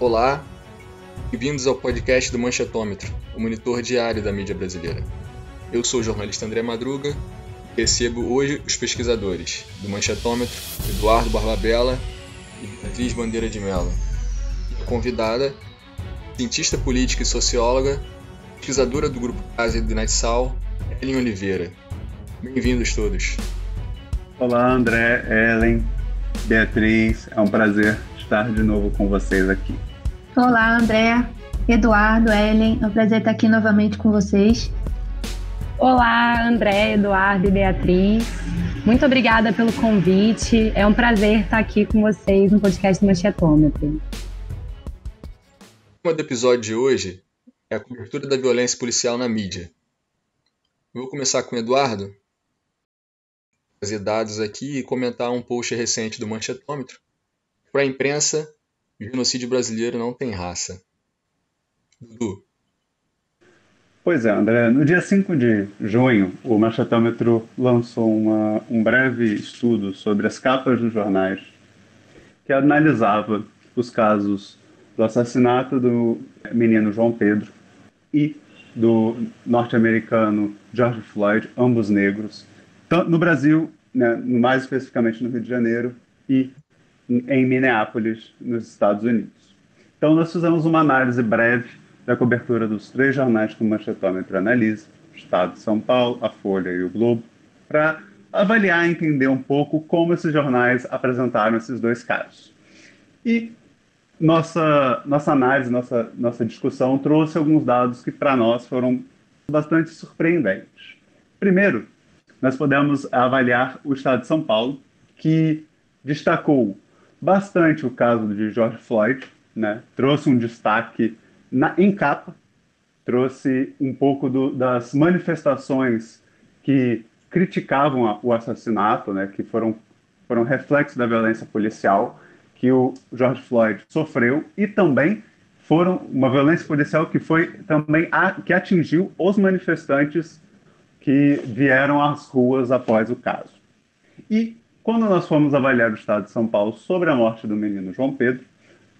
Olá, bem-vindos ao podcast do Manchetômetro, o monitor diário da mídia brasileira. Eu sou o jornalista André Madruga e recebo hoje os pesquisadores do Manchetômetro, Eduardo Barbabella e Beatriz Bandeira de Mello. E a convidada, cientista política e socióloga, pesquisadora do Grupo Casa de Natsal, Ellen Oliveira. Bem-vindos todos. Olá, André, Ellen, Beatriz, é um prazer estar de novo com vocês aqui. Olá, André, Eduardo, Ellen, é um prazer estar aqui novamente com vocês. Olá, André, Eduardo e Beatriz. Muito obrigada pelo convite. É um prazer estar aqui com vocês no podcast do Manchetômetro. O tema do episódio de hoje é a cobertura da violência policial na mídia. Eu vou começar com o Eduardo, trazer dados aqui e comentar um post recente do Manchetômetro. Para a imprensa, o genocídio brasileiro não tem raça. Dudu. Pois é, André. No dia 5 de junho, o Manchetômetro lançou um breve estudo sobre as capas dos jornais que analisava os casos do assassinato do menino João Pedro e do norte-americano George Floyd, ambos negros, tanto no Brasil, né, mais especificamente no Rio de Janeiro, e em Minneapolis, nos Estados Unidos. Então, nós fizemos uma análise breve da cobertura dos três jornais que o Manchetômetro analisa, o Estado de São Paulo, a Folha e o Globo, para avaliar e entender um pouco como esses jornais apresentaram esses dois casos. E nossa análise, nossa discussão trouxe alguns dados que, para nós, foram bastante surpreendentes. Primeiro, nós podemos avaliar o Estado de São Paulo, que destacou bastante o caso de George Floyd, né? Trouxe um destaque em capa, trouxe um pouco das manifestações que criticavam o assassinato, né? Que foram reflexo da violência policial que o George Floyd sofreu, e também foram uma violência policial que foi também que atingiu os manifestantes que vieram às ruas após o caso. E quando nós fomos avaliar o Estado de São Paulo sobre a morte do menino João Pedro,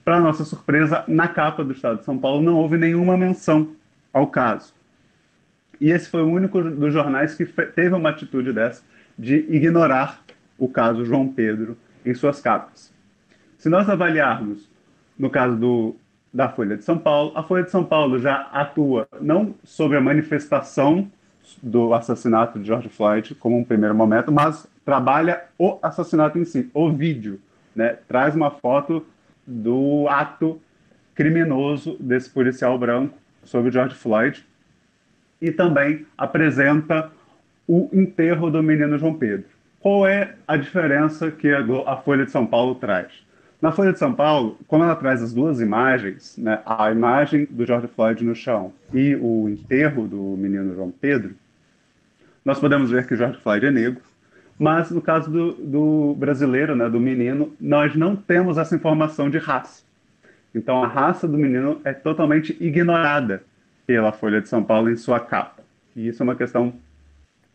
para nossa surpresa, na capa do Estado de São Paulo não houve nenhuma menção ao caso. E esse foi o único dos jornais que teve uma atitude dessa, de ignorar o caso João Pedro em suas capas. Se nós avaliarmos no caso da Folha de São Paulo, a Folha de São Paulo já atua não sobre a manifestação do assassinato de George Floyd como um primeiro momento, mas trabalha o assassinato em si, o vídeo, né? Traz uma foto do ato criminoso desse policial branco sobre George Floyd e também apresenta o enterro do menino João Pedro. Qual é a diferença que a Folha de São Paulo traz? Na Folha de São Paulo, como ela traz as duas imagens, né, a imagem do George Floyd no chão e o enterro do menino João Pedro, nós podemos ver que o George Floyd é negro, mas no caso do brasileiro, né, do menino, nós não temos essa informação de raça. Então a raça do menino é totalmente ignorada pela Folha de São Paulo em sua capa. E isso é uma questão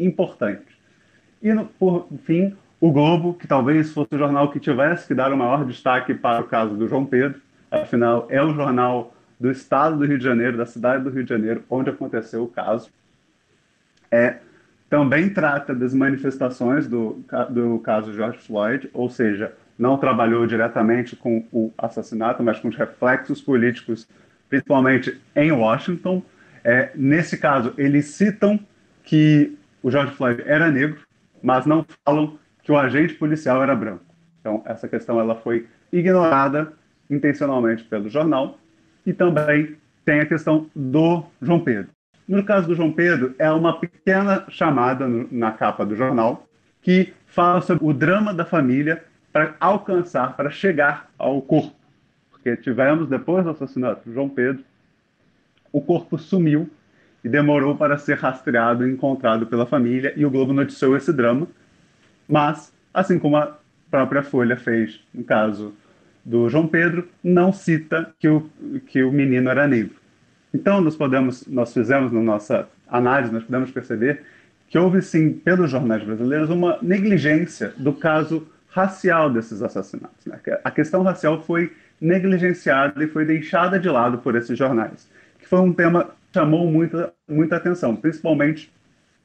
importante. E, por fim, o Globo, que talvez fosse o jornal que tivesse que dar o maior destaque para o caso do João Pedro, afinal é o jornal do estado do Rio de Janeiro, da cidade do Rio de Janeiro, onde aconteceu o caso, também trata das manifestações do caso George Floyd, ou seja, não trabalhou diretamente com o assassinato, mas com os reflexos políticos, principalmente em Washington. Nesse caso, eles citam que o George Floyd era negro, mas não falam que o agente policial era branco. Então, essa questão ela foi ignorada intencionalmente pelo jornal. E também tem a questão do João Pedro. No caso do João Pedro, é uma pequena chamada na capa do jornal que fala sobre o drama da família para chegar ao corpo. Porque tivemos, depois do assassinato do João Pedro, o corpo sumiu e demorou para ser rastreado e encontrado pela família, e o Globo noticiou esse drama. Mas, assim como a própria Folha fez no caso do João Pedro, não cita que o menino era negro. Então, nós fizemos na nossa análise, nós podemos perceber que houve, sim, pelos jornais brasileiros, uma negligência do caso racial desses assassinatos, né? A questão racial foi negligenciada e foi deixada de lado por esses jornais, que foi um tema que chamou muita atenção, principalmente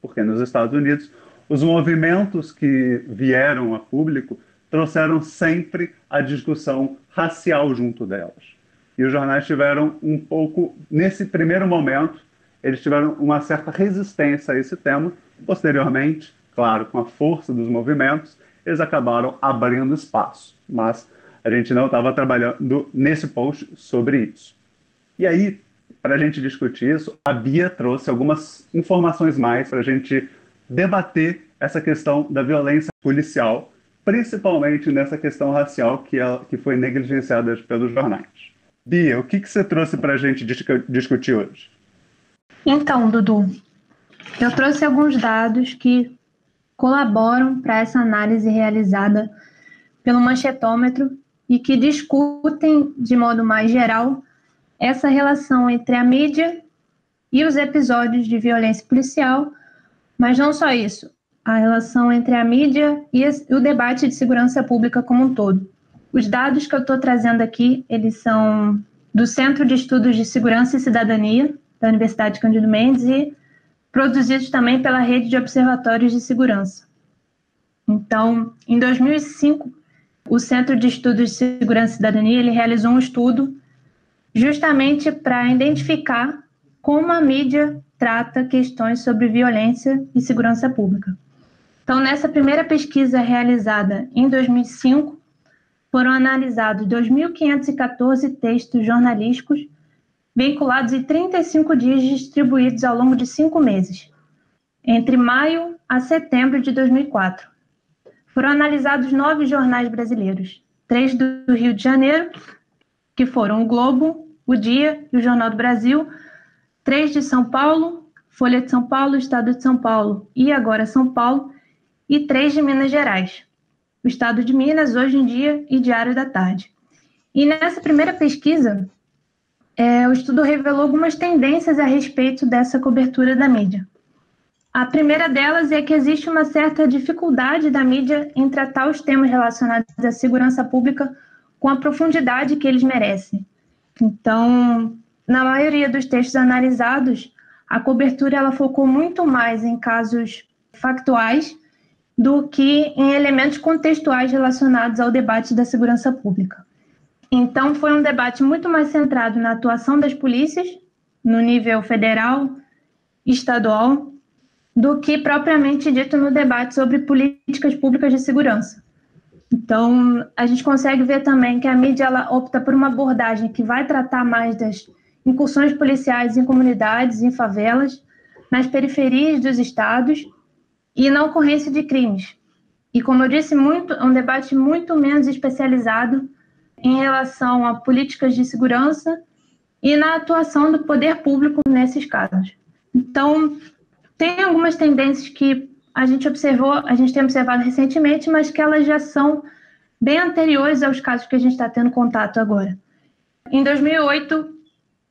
porque nos Estados Unidos os movimentos que vieram a público trouxeram sempre a discussão racial junto delas. E os jornais tiveram um pouco, nesse primeiro momento, eles tiveram uma certa resistência a esse tema. Posteriormente, claro, com a força dos movimentos, eles acabaram abrindo espaço. Mas a gente não estava trabalhando nesse post sobre isso. E aí, para a gente discutir isso, a Bia trouxe algumas informações mais para a gente debater essa questão da violência policial, principalmente nessa questão racial que foi negligenciada pelos jornais. Bia, o que você trouxe para a gente discutir hoje? Então, Dudu, eu trouxe alguns dados que colaboram para essa análise realizada pelo Manchetômetro e que discutem, de modo mais geral, essa relação entre a mídia e os episódios de violência policial, mas não só isso, a relação entre a mídia e o debate de segurança pública como um todo. Os dados que eu estou trazendo aqui, eles são do Centro de Estudos de Segurança e Cidadania, da Universidade Cândido Mendes, e produzidos também pela Rede de Observatórios de Segurança. Então, em 2005, o Centro de Estudos de Segurança e Cidadania ele realizou um estudo justamente para identificar como a mídia trata questões sobre violência e segurança pública. Então, nessa primeira pesquisa realizada em 2005, foram analisados 2.514 textos jornalísticos vinculados em 35 dias distribuídos ao longo de 5 meses, entre maio a setembro de 2004. Foram analisados 9 jornais brasileiros, 3 do Rio de Janeiro, que foram o Globo, o Dia e o Jornal do Brasil, 3 de São Paulo, Folha de São Paulo, Estado de São Paulo e Agora São Paulo, e 3 de Minas Gerais, o Estado de Minas, Hoje em Dia e Diário da Tarde. E nessa primeira pesquisa, o estudo revelou algumas tendências a respeito dessa cobertura da mídia. A primeira delas é que existe uma certa dificuldade da mídia em tratar os temas relacionados à segurança pública com a profundidade que eles merecem. Então, na maioria dos textos analisados, a cobertura ela focou muito mais em casos factuais do que em elementos contextuais relacionados ao debate da segurança pública. Então, foi um debate muito mais centrado na atuação das polícias, no nível federal, estadual, do que propriamente dito no debate sobre políticas públicas de segurança. Então, a gente consegue ver também que a mídia ela opta por uma abordagem que vai tratar mais das incursões policiais em comunidades, em favelas, nas periferias dos estados e na ocorrência de crimes. E, como eu disse, é um debate muito menos especializado em relação a políticas de segurança e na atuação do poder público nesses casos. Então, tem algumas tendências que a gente tem observado recentemente, mas que elas já são bem anteriores aos casos que a gente está tendo contato agora. Em 2008,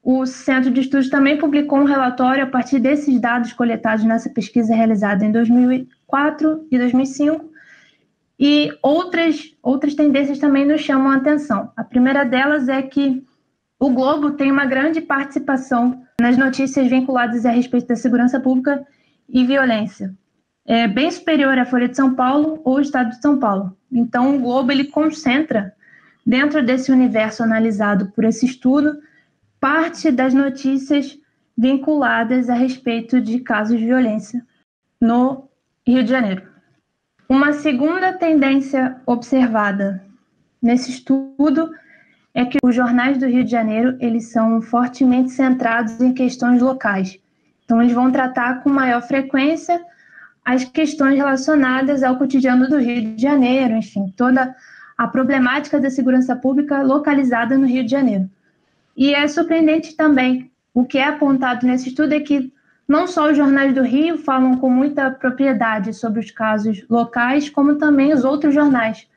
o Centro de Estudos também publicou um relatório a partir desses dados coletados nessa pesquisa realizada em 2004 e 2005, e outras tendências também nos chamam a atenção. A primeira delas é que o Globo tem uma grande participação nas notícias vinculadas a respeito da segurança pública e violência. É bem superior à Folha de São Paulo ou Estado de São Paulo. Então, o Globo ele concentra, dentro desse universo analisado por esse estudo, parte das notícias vinculadas a respeito de casos de violência no Rio de Janeiro. Uma segunda tendência observada nesse estudo é que os jornais do Rio de Janeiro eles são fortemente centrados em questões locais. Então, eles vão tratar com maior frequência as questões relacionadas ao cotidiano do Rio de Janeiro, enfim, toda a problemática da segurança pública localizada no Rio de Janeiro. E é surpreendente também, o que é apontado nesse estudo é que não só os jornais do Rio falam com muita propriedade sobre os casos locais, como também os outros jornais.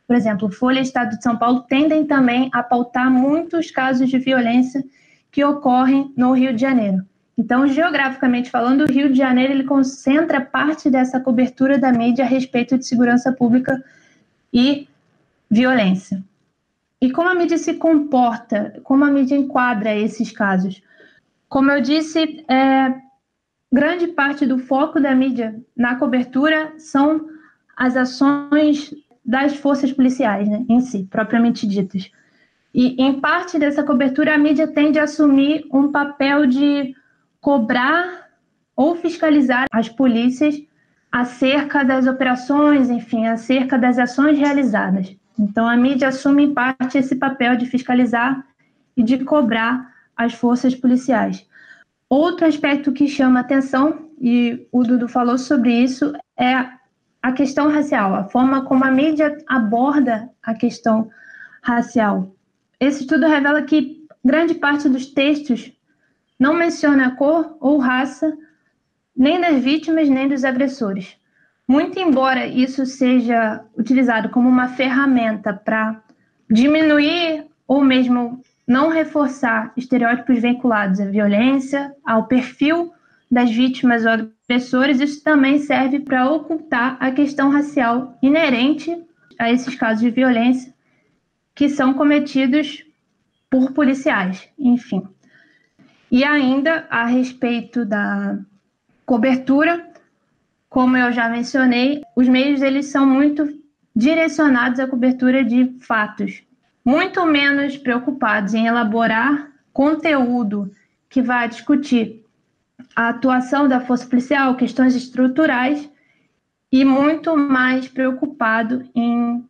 Por exemplo, Folha e Estado de São Paulo tendem também a pautar muitos casos de violência que ocorrem no Rio de Janeiro. Então, geograficamente falando, o Rio de Janeiro ele concentra parte dessa cobertura da mídia a respeito de segurança pública e violência. E como a mídia se comporta, como a mídia enquadra esses casos? Como eu disse, grande parte do foco da mídia na cobertura são as ações das forças policiais, né, em si, propriamente ditas. E, em parte dessa cobertura, a mídia tende a assumir um papel de cobrar ou fiscalizar as polícias acerca das operações, enfim, acerca das ações realizadas. Então, a mídia assume, em parte, esse papel de fiscalizar e de cobrar as forças policiais. Outro aspecto que chama atenção, e o Dudu falou sobre isso, é a questão racial, a forma como a mídia aborda a questão racial. Esse estudo revela que grande parte dos textos não menciona a cor ou raça, nem das vítimas, nem dos agressores. Muito embora isso seja utilizado como uma ferramenta para diminuir ou mesmo não reforçar estereótipos vinculados à violência, ao perfil das vítimas ou agressores, isso também serve para ocultar a questão racial inerente a esses casos de violência que são cometidos por policiais, enfim. E ainda, a respeito da cobertura, como eu já mencionei, os meios eles são muito direcionados à cobertura de fatos, muito menos preocupados em elaborar conteúdo que vai discutir a atuação da força policial, questões estruturais, e muito mais preocupado em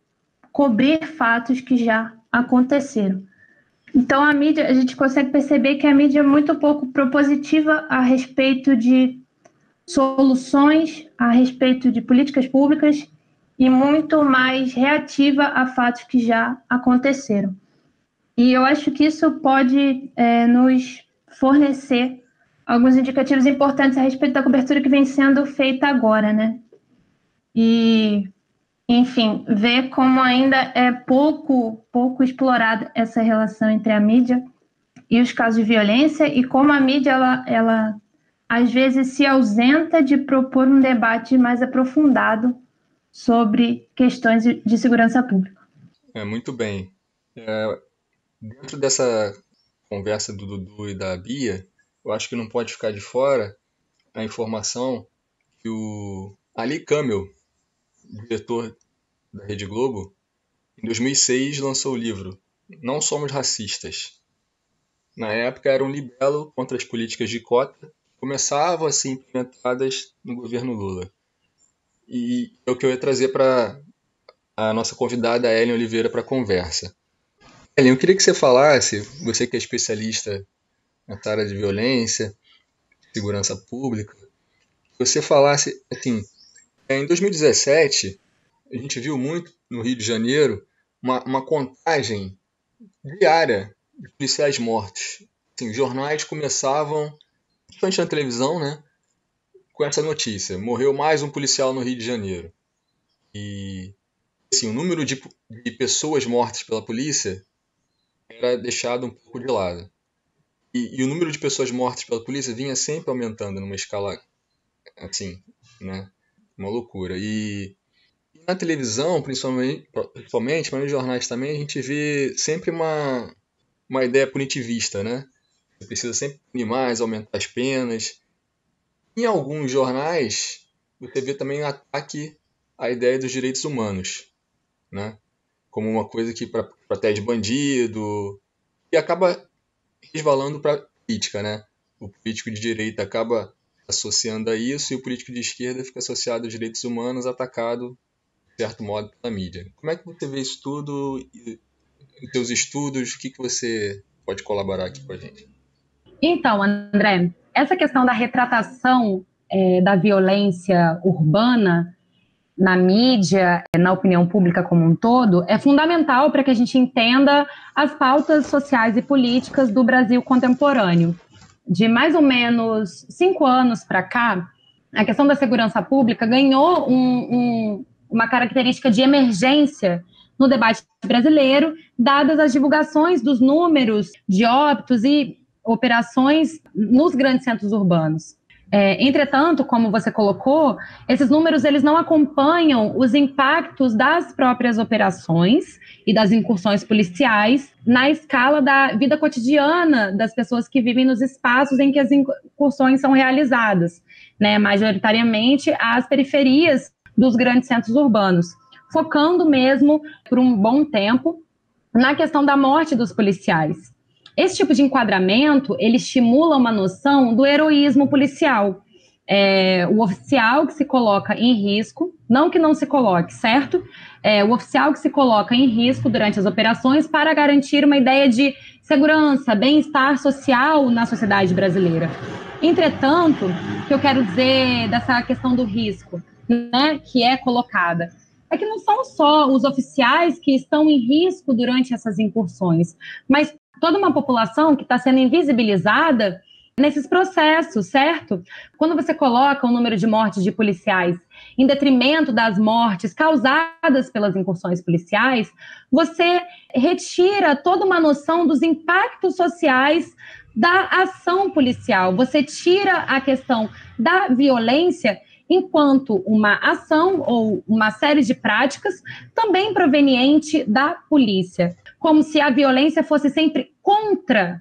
cobrir fatos que já aconteceram. Então, a mídia, a gente consegue perceber que a mídia é muito pouco propositiva a respeito de soluções, a respeito de políticas públicas e muito mais reativa a fatos que já aconteceram. E eu acho que isso pode nos fornecer alguns indicativos importantes a respeito da cobertura que vem sendo feita agora, né? E, enfim, ver como ainda é pouco explorada essa relação entre a mídia e os casos de violência e como a mídia, ela às vezes se ausenta de propor um debate mais aprofundado sobre questões de segurança pública. Muito bem. Dentro dessa conversa do Dudu e da Bia, eu acho que não pode ficar de fora a informação que o Ali Kamel, diretor da Rede Globo, em 2006 lançou o livro Não Somos Racistas. Na época era um libelo contra as políticas de cota que começavam a ser implementadas no governo Lula. E é o que eu ia trazer para a nossa convidada Ellen Oliveira para a conversa. Ellen, eu queria que você falasse, você que é especialista nessa área de violência, segurança pública, que você falasse, assim, em 2017, a gente viu muito no Rio de Janeiro uma contagem diária de policiais mortos. Assim, os jornais começavam, principalmente na televisão, né, com essa notícia: morreu mais um policial no Rio de Janeiro. E assim, o número de pessoas mortas pela polícia era deixado um pouco de lado. E o número de pessoas mortas pela polícia vinha sempre aumentando numa escala assim, né, uma loucura. E na televisão, principalmente, mas nos jornais também, a gente vê sempre uma ideia punitivista, né? Você precisa sempre punir mais, aumentar as penas. Em alguns jornais, você vê também ataque à ideia dos direitos humanos, né? Como uma coisa que protege bandido, e acaba resvalando para a política, né? O político de direita acaba associando a isso e o político de esquerda fica associado aos direitos humanos, atacado, de certo modo, pela mídia. Como é que você vê isso tudo? Os seus estudos, o que você pode colaborar aqui com a gente? Então, André, essa questão da retratação da violência urbana na mídia, na opinião pública como um todo, é fundamental para que a gente entenda as pautas sociais e políticas do Brasil contemporâneo. De mais ou menos 5 anos para cá, a questão da segurança pública ganhou uma característica de emergência no debate brasileiro, dadas as divulgações dos números de óbitos e operações nos grandes centros urbanos. Entretanto, como você colocou, esses números eles não acompanham os impactos das próprias operações e das incursões policiais na escala da vida cotidiana das pessoas que vivem nos espaços em que as incursões são realizadas, né, majoritariamente às periferias dos grandes centros urbanos, focando mesmo por um bom tempo na questão da morte dos policiais. Esse tipo de enquadramento, ele estimula uma noção do heroísmo policial. O oficial que se coloca em risco, não que não se coloque, certo? O oficial que se coloca em risco durante as operações para garantir uma ideia de segurança, bem-estar social na sociedade brasileira. Entretanto, o que eu quero dizer dessa questão do risco, né, que é colocada, é que não são só os oficiais que estão em risco durante essas incursões, mas toda uma população que está sendo invisibilizada nesses processos, certo? Quando você coloca o número de mortes de policiais em detrimento das mortes causadas pelas incursões policiais, você retira toda uma noção dos impactos sociais da ação policial. Você tira a questão da violência enquanto uma ação ou uma série de práticas também proveniente da polícia, como se a violência fosse sempre contra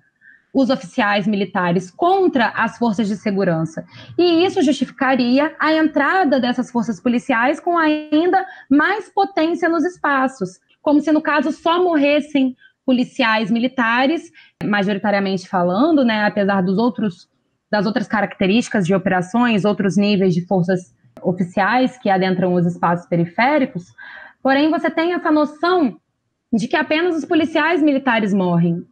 os oficiais militares, contra as forças de segurança. E isso justificaria a entrada dessas forças policiais com ainda mais potência nos espaços, como se, no caso, só morressem policiais militares, majoritariamente falando, né, apesar das outras características de operações, outros níveis de forças oficiais que adentram os espaços periféricos, porém você tem essa noção de que apenas os policiais militares morrem.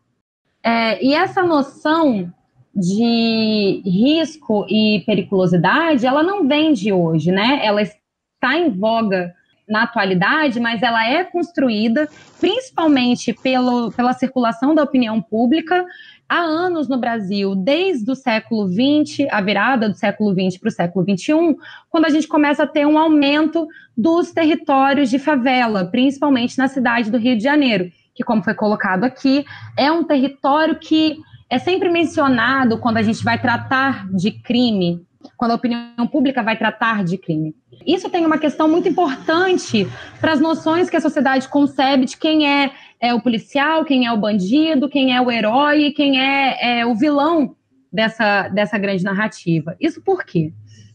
E essa noção de risco e periculosidade, ela não vem de hoje, né? Ela está em voga na atualidade, mas ela é construída principalmente pela circulação da opinião pública há anos no Brasil, desde o século XX, a virada do século XX para o século XXI, quando a gente começa a ter um aumento dos territórios de favela, principalmente na cidade do Rio de Janeiro, que, como foi colocado aqui, é um território que é sempre mencionado quando a gente vai tratar de crime, quando a opinião pública vai tratar de crime. Isso tem uma questão muito importante para as noções que a sociedade concebe de quem é o policial, quem é o bandido, quem é o herói, quem é o vilão dessa grande narrativa. Isso por quê?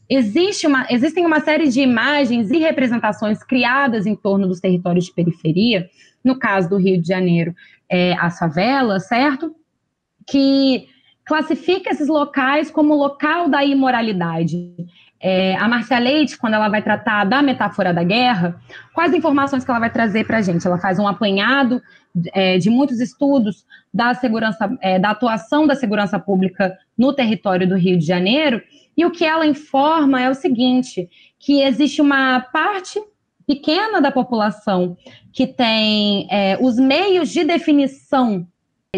Existem uma série de imagens e representações criadas em torno dos territórios de periferia, no caso do Rio de Janeiro, as favelas, certo? Que classifica esses locais como local da imoralidade. A Márcia Leite, quando ela vai tratar da metáfora da guerra, quais informações que ela vai trazer para a gente? Ela faz um apanhado de muitos estudos da atuação da segurança pública no território do Rio de Janeiro, e o que ela informa é o seguinte, que existe uma parte pequena da população que tem os meios de definição,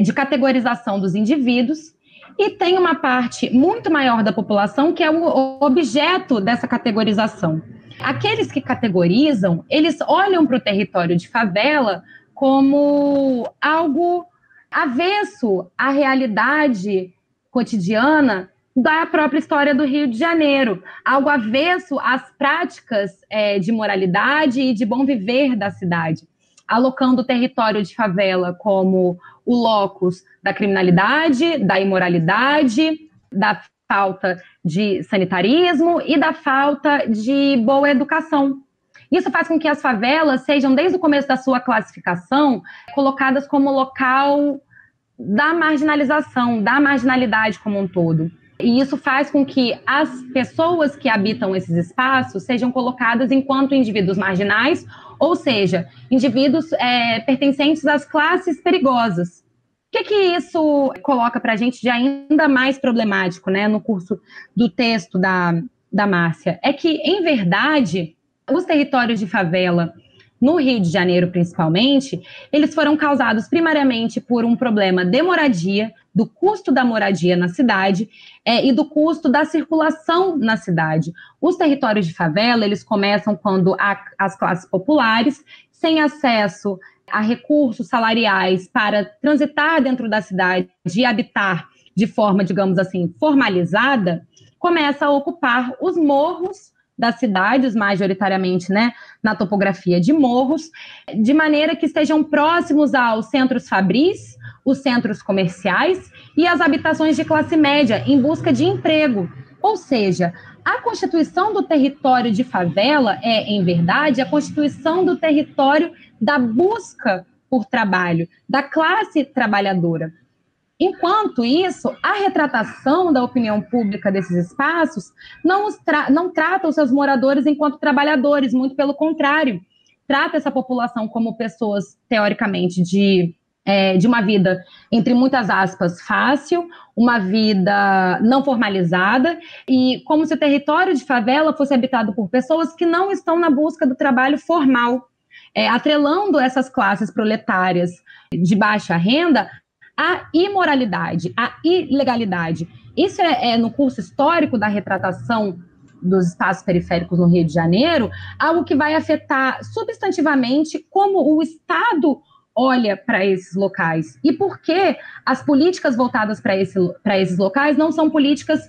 de categorização dos indivíduos, e tem uma parte muito maior da população que é o objeto dessa categorização. Aqueles que categorizam, eles olham para o território de favela como algo avesso à realidade cotidiana da própria história do Rio de Janeiro, algo avesso às práticas de moralidade e de bom viver da cidade, alocando o território de favela como o locus da criminalidade, da imoralidade, da falta de sanitarismo e da falta de boa educação. Isso faz com que as favelas sejam, desde o começo da sua classificação, colocadas como local da marginalização, da marginalidade como um todo. E isso faz com que as pessoas que habitam esses espaços sejam colocadas enquanto indivíduos marginais, ou seja, indivíduos pertencentes às classes perigosas. O que isso coloca para a gente de ainda mais problemático, né, no curso do texto da Márcia? É que, em verdade, os territórios de favela, no Rio de Janeiro principalmente, eles foram causados primariamente por um problema de moradia, do custo da moradia na cidade e do custo da circulação na cidade. Os territórios de favela, eles começam quando as classes populares, sem acesso a recursos salariais para transitar dentro da cidade e habitar de forma, digamos assim, formalizada, começa a ocupar os morros das cidades, majoritariamente, né, na topografia de morros, de maneira que estejam próximos aos centros fabris, os centros comerciais e as habitações de classe média em busca de emprego. Ou seja, a constituição do território de favela é, em verdade, a constituição do território da busca por trabalho, da classe trabalhadora. Enquanto isso, a retratação da opinião pública desses espaços não trata os seus moradores enquanto trabalhadores, muito pelo contrário, trata essa população como pessoas, teoricamente, de uma vida, entre muitas aspas, fácil, uma vida não formalizada, e como se o território de favela fosse habitado por pessoas que não estão na busca do trabalho formal, atrelando essas classes proletárias de baixa renda à imoralidade, à ilegalidade. Isso é no curso histórico da retratação dos espaços periféricos no Rio de Janeiro, algo que vai afetar substantivamente como o Estado olha para esses locais e por que as políticas voltadas para esses locais não são políticas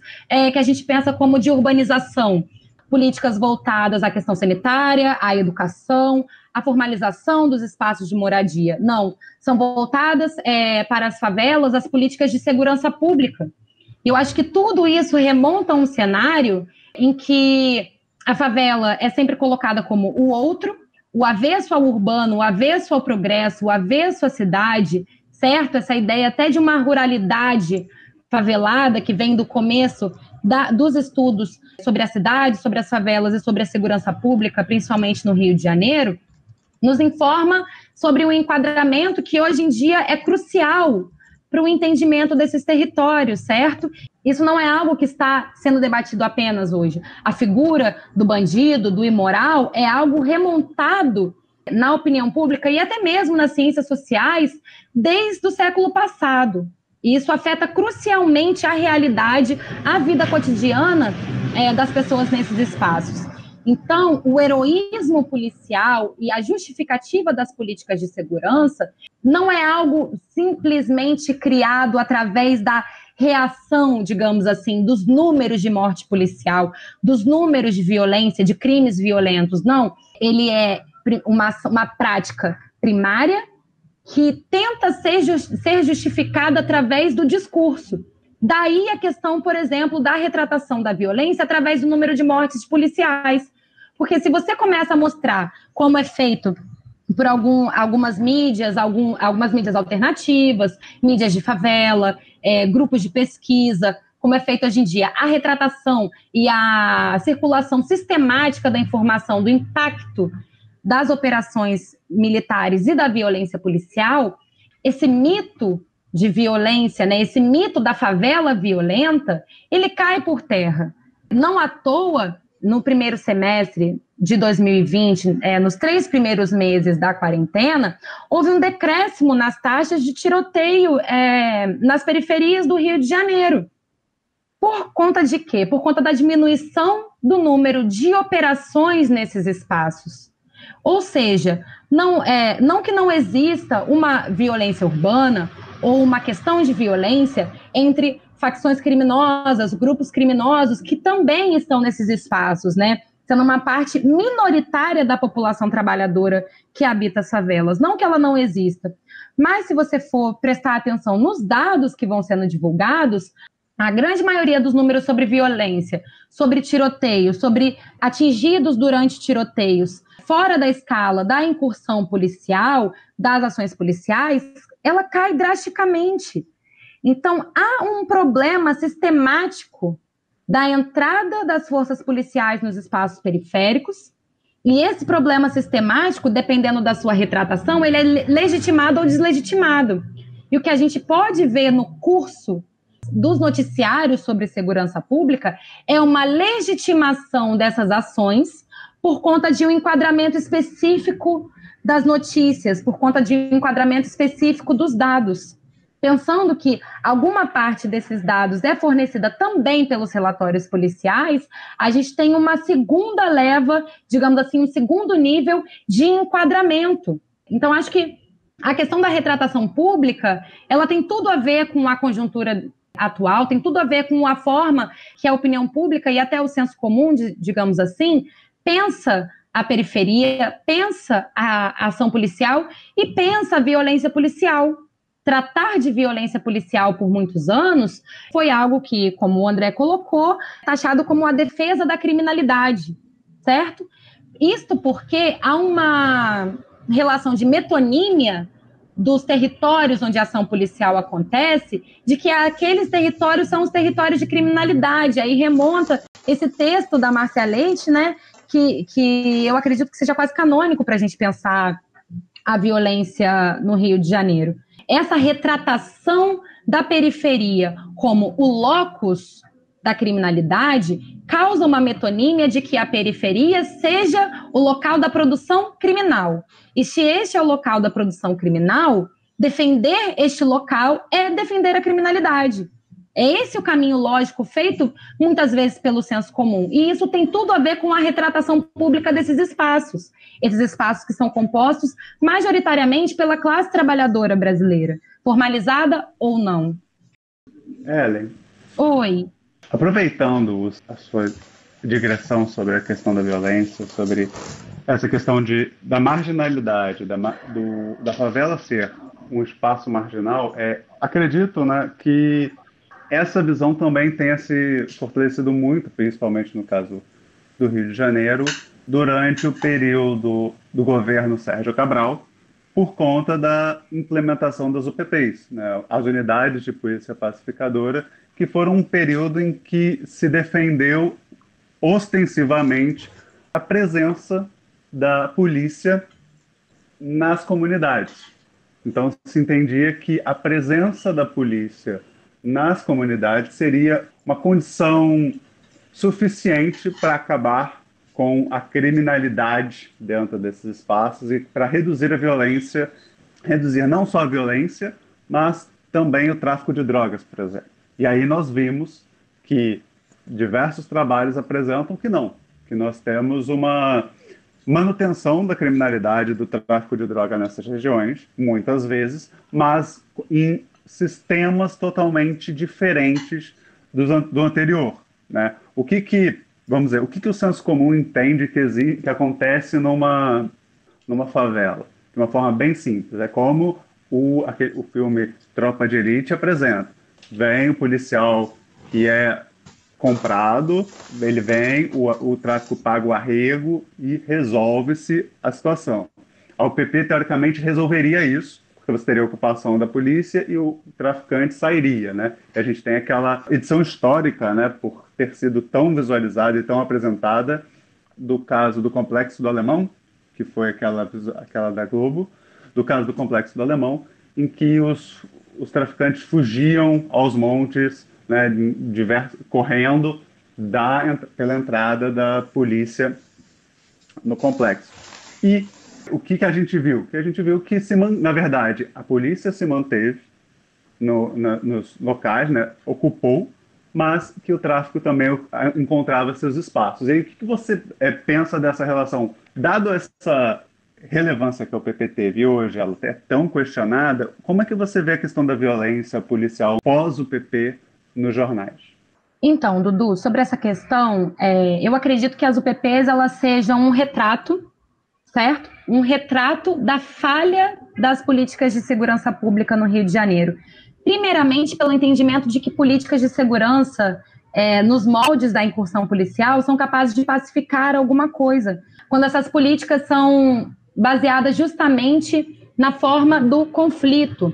que a gente pensa como de urbanização, políticas voltadas à questão sanitária, à educação, à formalização dos espaços de moradia. Não, são voltadas para as favelas, as políticas de segurança pública. Eu acho que tudo isso remonta a um cenário em que a favela é sempre colocada como o outro, o avesso ao urbano, o avesso ao progresso, o avesso à cidade, certo? Essa ideia até de uma ruralidade favelada que vem do começo dos estudos sobre a cidade, sobre as favelas e sobre a segurança pública, principalmente no Rio de Janeiro, nos informa sobre um enquadramento que hoje em dia é crucial para o entendimento desses territórios, certo? Isso não é algo que está sendo debatido apenas hoje. A figura do bandido, do imoral, é algo remontado na opinião pública e até mesmo nas ciências sociais desde o século passado. E isso afeta crucialmente a realidade, a vida cotidiana das pessoas nesses espaços. Então, o heroísmo policial e a justificativa das políticas de segurança não é algo simplesmente criado através da reação, digamos assim, dos números de morte policial, dos números de violência, de crimes violentos. Não, ele é uma prática primária que tenta ser justificada através do discurso. Daí a questão, por exemplo, da retratação da violência através do número de mortes policiais. Porque se você começa a mostrar como é feito por algumas mídias alternativas, mídias de favela, grupos de pesquisa, como é feito hoje em dia, a retratação e a circulação sistemática da informação do impacto das operações militares e da violência policial, esse mito de violência, né, esse mito da favela violenta, ele cai por terra. Não à toa, no primeiro semestre de 2020, nos 3 primeiros meses da quarentena, houve um decréscimo nas taxas de tiroteio nas periferias do Rio de Janeiro. Por conta de quê? Por conta da diminuição do número de operações nesses espaços. Ou seja, não que não exista uma violência urbana ou uma questão de violência entre facções criminosas, grupos criminosos que também estão nesses espaços, né? Sendo uma parte minoritária da população trabalhadora que habita as favelas. Não que ela não exista, mas se você for prestar atenção nos dados que vão sendo divulgados, a grande maioria dos números sobre violência, sobre tiroteio, sobre atingidos durante tiroteios, fora da escala da incursão policial, das ações policiais, ela cai drasticamente. Então, há um problema sistemático da entrada das forças policiais nos espaços periféricos, e esse problema sistemático, dependendo da sua retratação, ele é legitimado ou deslegitimado. E o que a gente pode ver no curso dos noticiários sobre segurança pública é uma legitimação dessas ações por conta de um enquadramento específico das notícias, por conta de um enquadramento específico dos dados. Pensando que alguma parte desses dados é fornecida também pelos relatórios policiais, a gente tem uma segunda leva, digamos assim, um segundo nível de enquadramento. Então, acho que a questão da retratação pública, ela tem tudo a ver com a conjuntura atual, tem tudo a ver com a forma que a opinião pública e até o senso comum, digamos assim, pensa a periferia, pensa a ação policial e pensa a violência policial. Tratar de violência policial por muitos anos foi algo que, como o André colocou, taxado como a defesa da criminalidade, certo? Isto porque há uma relação de metonímia dos territórios onde a ação policial acontece, de que aqueles territórios são os territórios de criminalidade. Aí remonta esse texto da Márcia Leite, né, que eu acredito que seja quase canônico para a gente pensar a violência no Rio de Janeiro. Essa retratação da periferia como o locus da criminalidade causa uma metonímia de que a periferia seja o local da produção criminal. E se este é o local da produção criminal, defender este local é defender a criminalidade. É esse o caminho lógico feito muitas vezes pelo senso comum. E isso tem tudo a ver com a retratação pública desses espaços. Esses espaços que são compostos majoritariamente pela classe trabalhadora brasileira, formalizada ou não. Ellen. Oi. Aproveitando a sua digressão sobre a questão da violência, sobre essa questão da marginalidade, da favela ser um espaço marginal, acredito, né, que essa visão também tenha se fortalecido muito, principalmente no caso do Rio de Janeiro, durante o período do governo Sérgio Cabral, por conta da implementação das UPPs, né, as unidades de polícia pacificadora, que foram um período em que se defendeu ostensivamente a presença da polícia nas comunidades. Então, se entendia que a presença da polícia nas comunidades seria uma condição suficiente para acabar com a criminalidade dentro desses espaços e para reduzir a violência, reduzir não só a violência, mas também o tráfico de drogas, por exemplo. E aí nós vimos que diversos trabalhos apresentam que não, que nós temos uma manutenção da criminalidade do tráfico de droga nessas regiões, muitas vezes, mas em sistemas totalmente diferentes do anterior, né? Vamos dizer, o que o senso comum entende que acontece numa favela? De uma forma bem simples. É como o filme Tropa de Elite apresenta. Vem o policial que é comprado, ele vem, o tráfico paga o arrego e resolve-se a situação. A UPP, teoricamente, resolveria isso, porque você teria a ocupação da polícia e o traficante sairia, né? E a gente tem aquela edição histórica, né, por ter sido tão visualizada e tão apresentada, do caso do Complexo do Alemão, que foi aquela da Globo, do caso do Complexo do Alemão, em que os traficantes fugiam aos montes, né, correndo pela entrada da polícia no complexo. E o que a gente viu? Que a gente viu que, na verdade, a polícia se manteve nos locais, né, ocupou, mas que o tráfico também encontrava seus espaços. E aí, o que você pensa dessa relação? Dado essa relevância que a UPP teve hoje, ela é tão questionada, como é que você vê a questão da violência policial pós-UPP nos jornais? Então, Dudu, sobre essa questão, eu acredito que as UPPs elas sejam um retrato, certo? Um retrato da falha das políticas de segurança pública no Rio de Janeiro. Primeiramente, pelo entendimento de que políticas de segurança, nos moldes da incursão policial, são capazes de pacificar alguma coisa, quando essas políticas são baseadas justamente na forma do conflito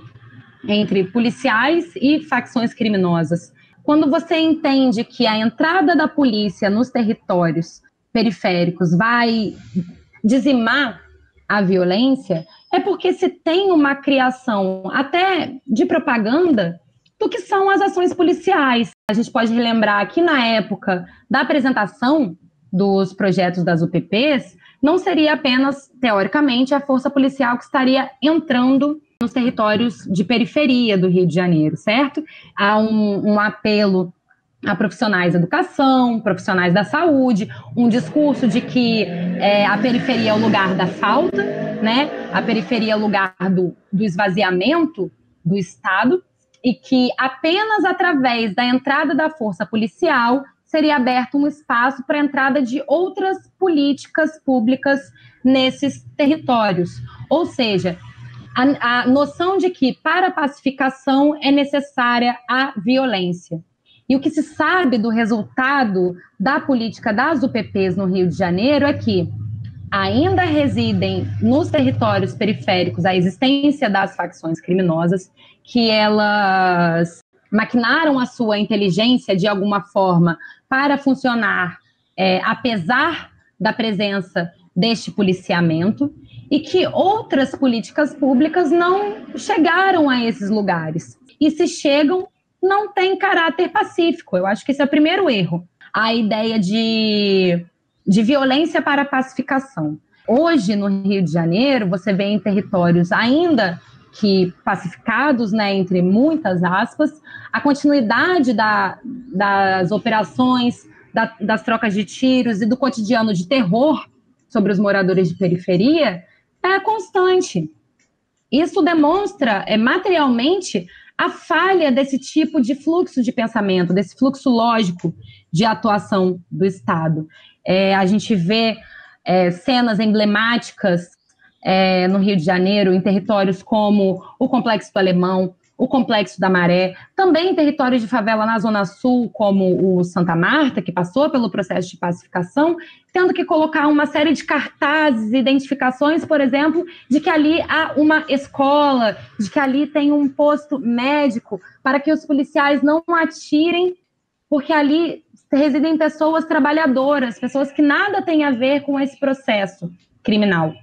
entre policiais e facções criminosas. Quando você entende que a entrada da polícia nos territórios periféricos vai dizimar a violência, é porque se tem uma criação até de propaganda do que são as ações policiais. A gente pode relembrar que na época da apresentação dos projetos das UPPs, não seria apenas, teoricamente, a força policial que estaria entrando nos territórios de periferia do Rio de Janeiro, certo? Há um apelo a profissionais da educação, profissionais da saúde, um discurso de que a periferia é o lugar da falta, né? A periferia é o lugar do esvaziamento do Estado, e que apenas através da entrada da força policial seria aberto um espaço para a entrada de outras políticas públicas nesses territórios. Ou seja, a noção de que para a pacificação é necessária a violência. E o que se sabe do resultado da política das UPPs no Rio de Janeiro é que ainda residem nos territórios periféricos a existência das facções criminosas, que elas maquinaram a sua inteligência de alguma forma para funcionar, apesar da presença deste policiamento, e que outras políticas públicas não chegaram a esses lugares. E se chegam, não tem caráter pacífico. Eu acho que esse é o primeiro erro. A ideia de violência para a pacificação. Hoje, no Rio de Janeiro, você vê em territórios ainda que pacificados, né, entre muitas aspas, a continuidade das operações, das trocas de tiros e do cotidiano de terror sobre os moradores de periferia é constante. Isso demonstra materialmente a falha desse tipo de fluxo de pensamento, desse fluxo lógico de atuação do Estado. A gente vê cenas emblemáticas no Rio de Janeiro, em territórios como o Complexo do Alemão, o Complexo da Maré, também em territórios de favela na Zona Sul, como o Santa Marta, que passou pelo processo de pacificação, tendo que colocar uma série de cartazes, identificações, por exemplo, de que ali há uma escola, de que ali tem um posto médico, para que os policiais não atirem, porque ali residem pessoas trabalhadoras, pessoas que nada têm a ver com esse processo criminal.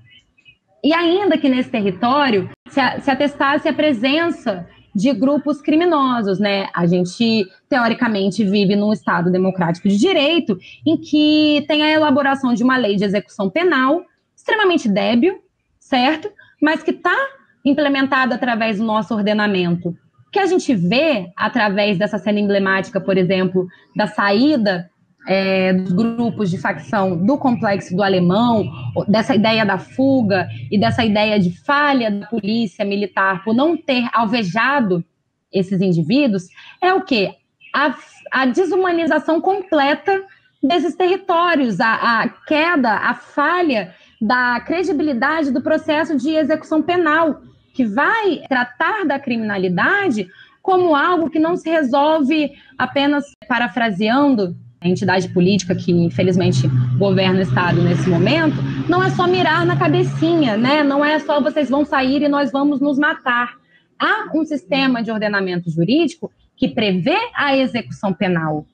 E ainda que nesse território se atestasse a presença de grupos criminosos, né? A gente, teoricamente, vive num Estado democrático de direito em que tem a elaboração de uma lei de execução penal extremamente débil, certo? Mas que está implementada através do nosso ordenamento. O que a gente vê através dessa cena emblemática, por exemplo, da saída dos grupos de facção do Complexo do Alemão, dessa ideia da fuga e dessa ideia de falha da polícia militar por não ter alvejado esses indivíduos, é o quê? A desumanização completa desses territórios, a queda, a falha da credibilidade do processo de execução penal, que vai tratar da criminalidade como algo que não se resolve apenas parafraseando a entidade política que, infelizmente, governa o Estado nesse momento, não é só mirar na cabecinha, né? Não é só vocês vão sair e nós vamos nos matar. Há um sistema de ordenamento jurídico que prevê a execução penal.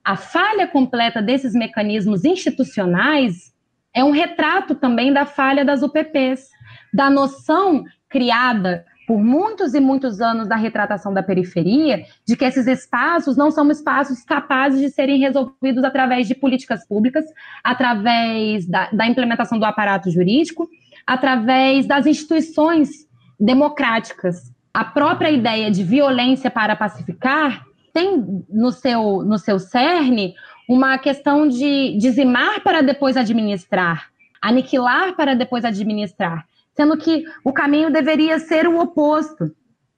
A falha completa desses mecanismos institucionais é um retrato também da falha das UPPs, da noção criada por muitos e muitos anos da retratação da periferia, de que esses espaços não são espaços capazes de serem resolvidos através de políticas públicas, através da implementação do aparato jurídico, através das instituições democráticas. A própria ideia de violência para pacificar tem no seu cerne uma questão de dizimar para depois administrar, aniquilar para depois administrar, sendo que o caminho deveria ser o oposto.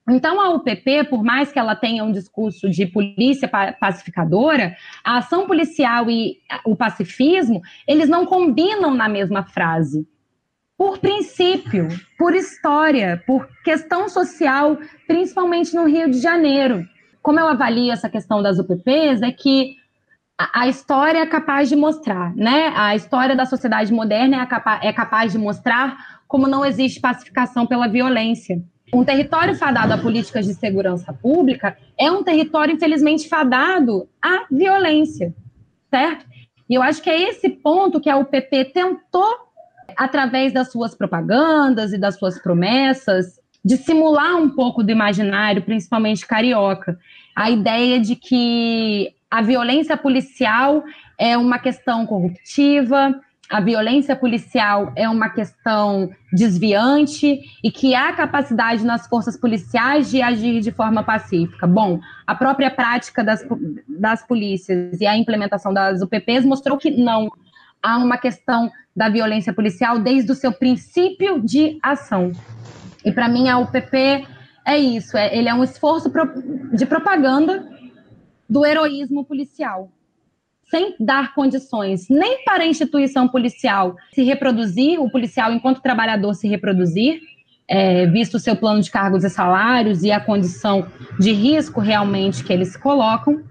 Então, a UPP, por mais que ela tenha um discurso de polícia pacificadora, a ação policial e o pacifismo, eles não combinam na mesma frase. Por princípio, por história, por questão social, principalmente no Rio de Janeiro. Como eu avalio essa questão das UPPs, é que a história é capaz de mostrar, né? A história da sociedade moderna é capaz de mostrar como não existe pacificação pela violência. Um território fadado a políticas de segurança pública é um território, infelizmente, fadado à violência, certo? E eu acho que é esse ponto que a UPP tentou, através das suas propagandas e das suas promessas, dissimular um pouco do imaginário, principalmente carioca, a ideia de que a violência policial é uma questão corruptiva, a violência policial é uma questão desviante e que há capacidade nas forças policiais de agir de forma pacífica. Bom, a própria prática das polícias e a implementação das UPPs mostrou que não. Há uma questão da violência policial desde o seu princípio de ação. E, para mim, a UPP é isso, ele é um esforço de propaganda do heroísmo policial, sem dar condições nem para a instituição policial se reproduzir, o policial enquanto trabalhador se reproduzir, visto o seu plano de cargos e salários e a condição de risco realmente que eles colocam,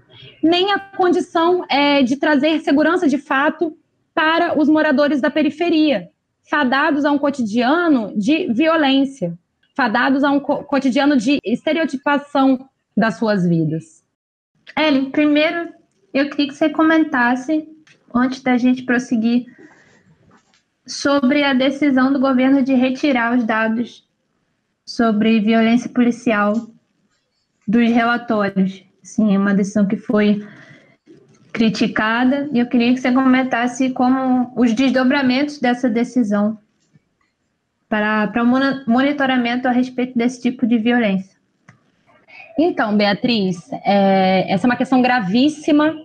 nem a condição de trazer segurança de fato para os moradores da periferia, fadados a um cotidiano de violência, fadados a um cotidiano de estereotipação das suas vidas. Ellen, primeiro eu queria que você comentasse, antes da gente prosseguir, sobre a decisão do governo de retirar os dados sobre violência policial dos relatórios. Sim, é uma decisão que foi criticada, e eu queria que você comentasse como os desdobramentos dessa decisão para o monitoramento a respeito desse tipo de violência. Então, Beatriz, essa é uma questão gravíssima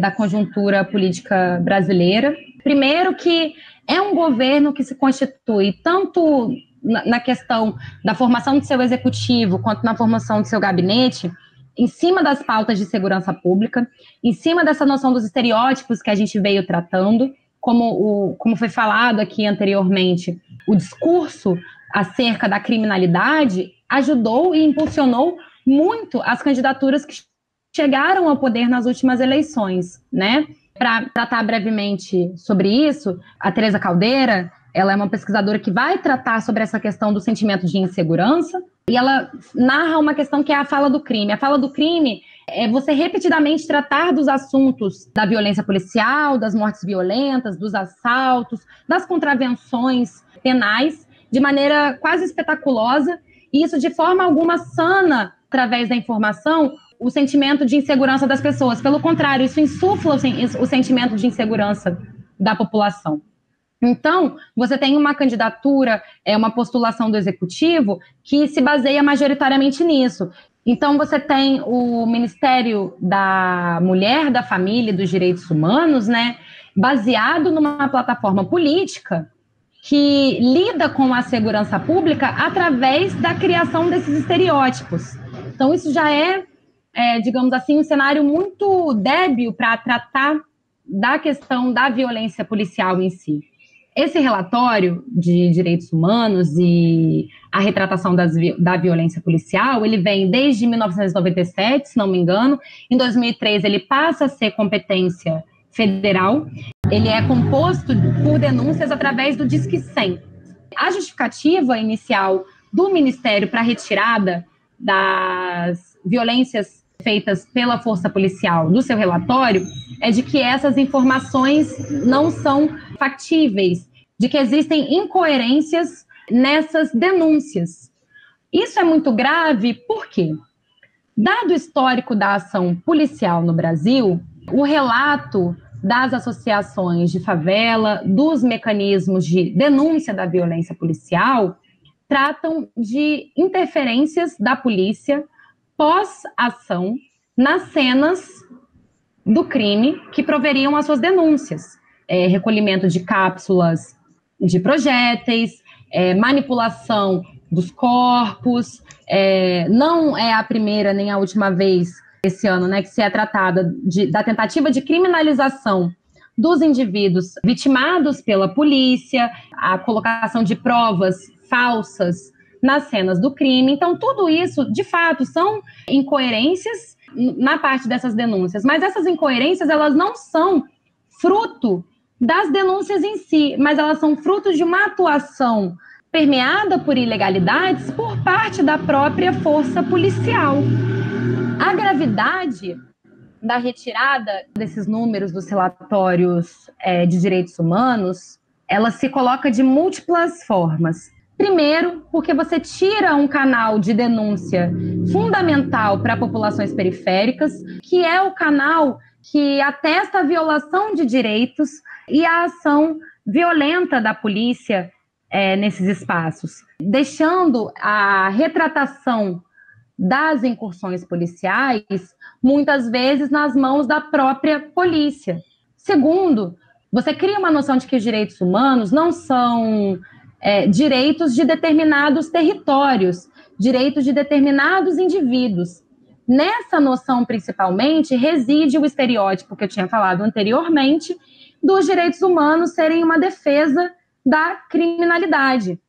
da conjuntura política brasileira. Primeiro que é um governo que se constitui tanto na questão da formação do seu executivo quanto na formação do seu gabinete em cima das pautas de segurança pública, em cima dessa noção dos estereótipos que a gente veio tratando, como foi falado aqui anteriormente, o discurso acerca da criminalidade ajudou e impulsionou muito as candidaturas que chegaram ao poder nas últimas eleições, né? Para tratar brevemente sobre isso, a Tereza Caldeira, ela é uma pesquisadora que vai tratar sobre essa questão do sentimento de insegurança, e ela narra uma questão que é a fala do crime. A fala do crime é você repetidamente tratar dos assuntos da violência policial, das mortes violentas, dos assaltos, das contravenções penais, de maneira quase espetaculosa, e isso de forma alguma sana, através da informação, o sentimento de insegurança das pessoas. Pelo contrário, isso insufla o sentimento de insegurança da população. Então, você tem uma candidatura, uma postulação do executivo que se baseia majoritariamente nisso. Então, você tem o Ministério da Mulher, da Família e dos Direitos Humanos, né, baseado numa plataforma política que lida com a segurança pública através da criação desses estereótipos. Então, isso já digamos assim, um cenário muito débil para tratar da questão da violência policial em si. Esse relatório de direitos humanos e a retratação da violência policial, ele vem desde 1997, se não me engano. Em 2003, ele passa a ser competência federal. Ele é composto por denúncias através do Disque 100. A justificativa inicial do Ministério para a retirada das violências feitas pela força policial do seu relatório é de que essas informações não são factíveis, de que existem incoerências nessas denúncias. Isso é muito grave porque, dado o histórico da ação policial no Brasil, o relato das associações de favela, dos mecanismos de denúncia da violência policial, tratam de interferências da polícia pós-ação nas cenas do crime que proveriam as suas denúncias. Recolhimento de cápsulas de projéteis, manipulação dos corpos. Não é a primeira nem a última vez esse ano, né, que se é tratada da tentativa de criminalização dos indivíduos vitimados pela polícia, a colocação de provas falsas nas cenas do crime. Então, tudo isso, de fato, são incoerências na parte dessas denúncias, mas essas incoerências, elas não são fruto das denúncias em si, mas elas são fruto de uma atuação permeada por ilegalidades por parte da própria força policial. A gravidade da retirada desses números dos relatórios de direitos humanos, ela se coloca de múltiplas formas. Primeiro, porque você tira um canal de denúncia fundamental para populações periféricas, que é o canal que atesta a violação de direitos e a ação violenta da polícia nesses espaços, deixando a retratação das incursões policiais, muitas vezes nas mãos da própria polícia. Segundo, você cria uma noção de que os direitos humanos não são direitos de determinados territórios, direitos de determinados indivíduos. Nessa noção, principalmente, reside o estereótipo que eu tinha falado anteriormente, dos direitos humanos serem uma defesa da criminalidade.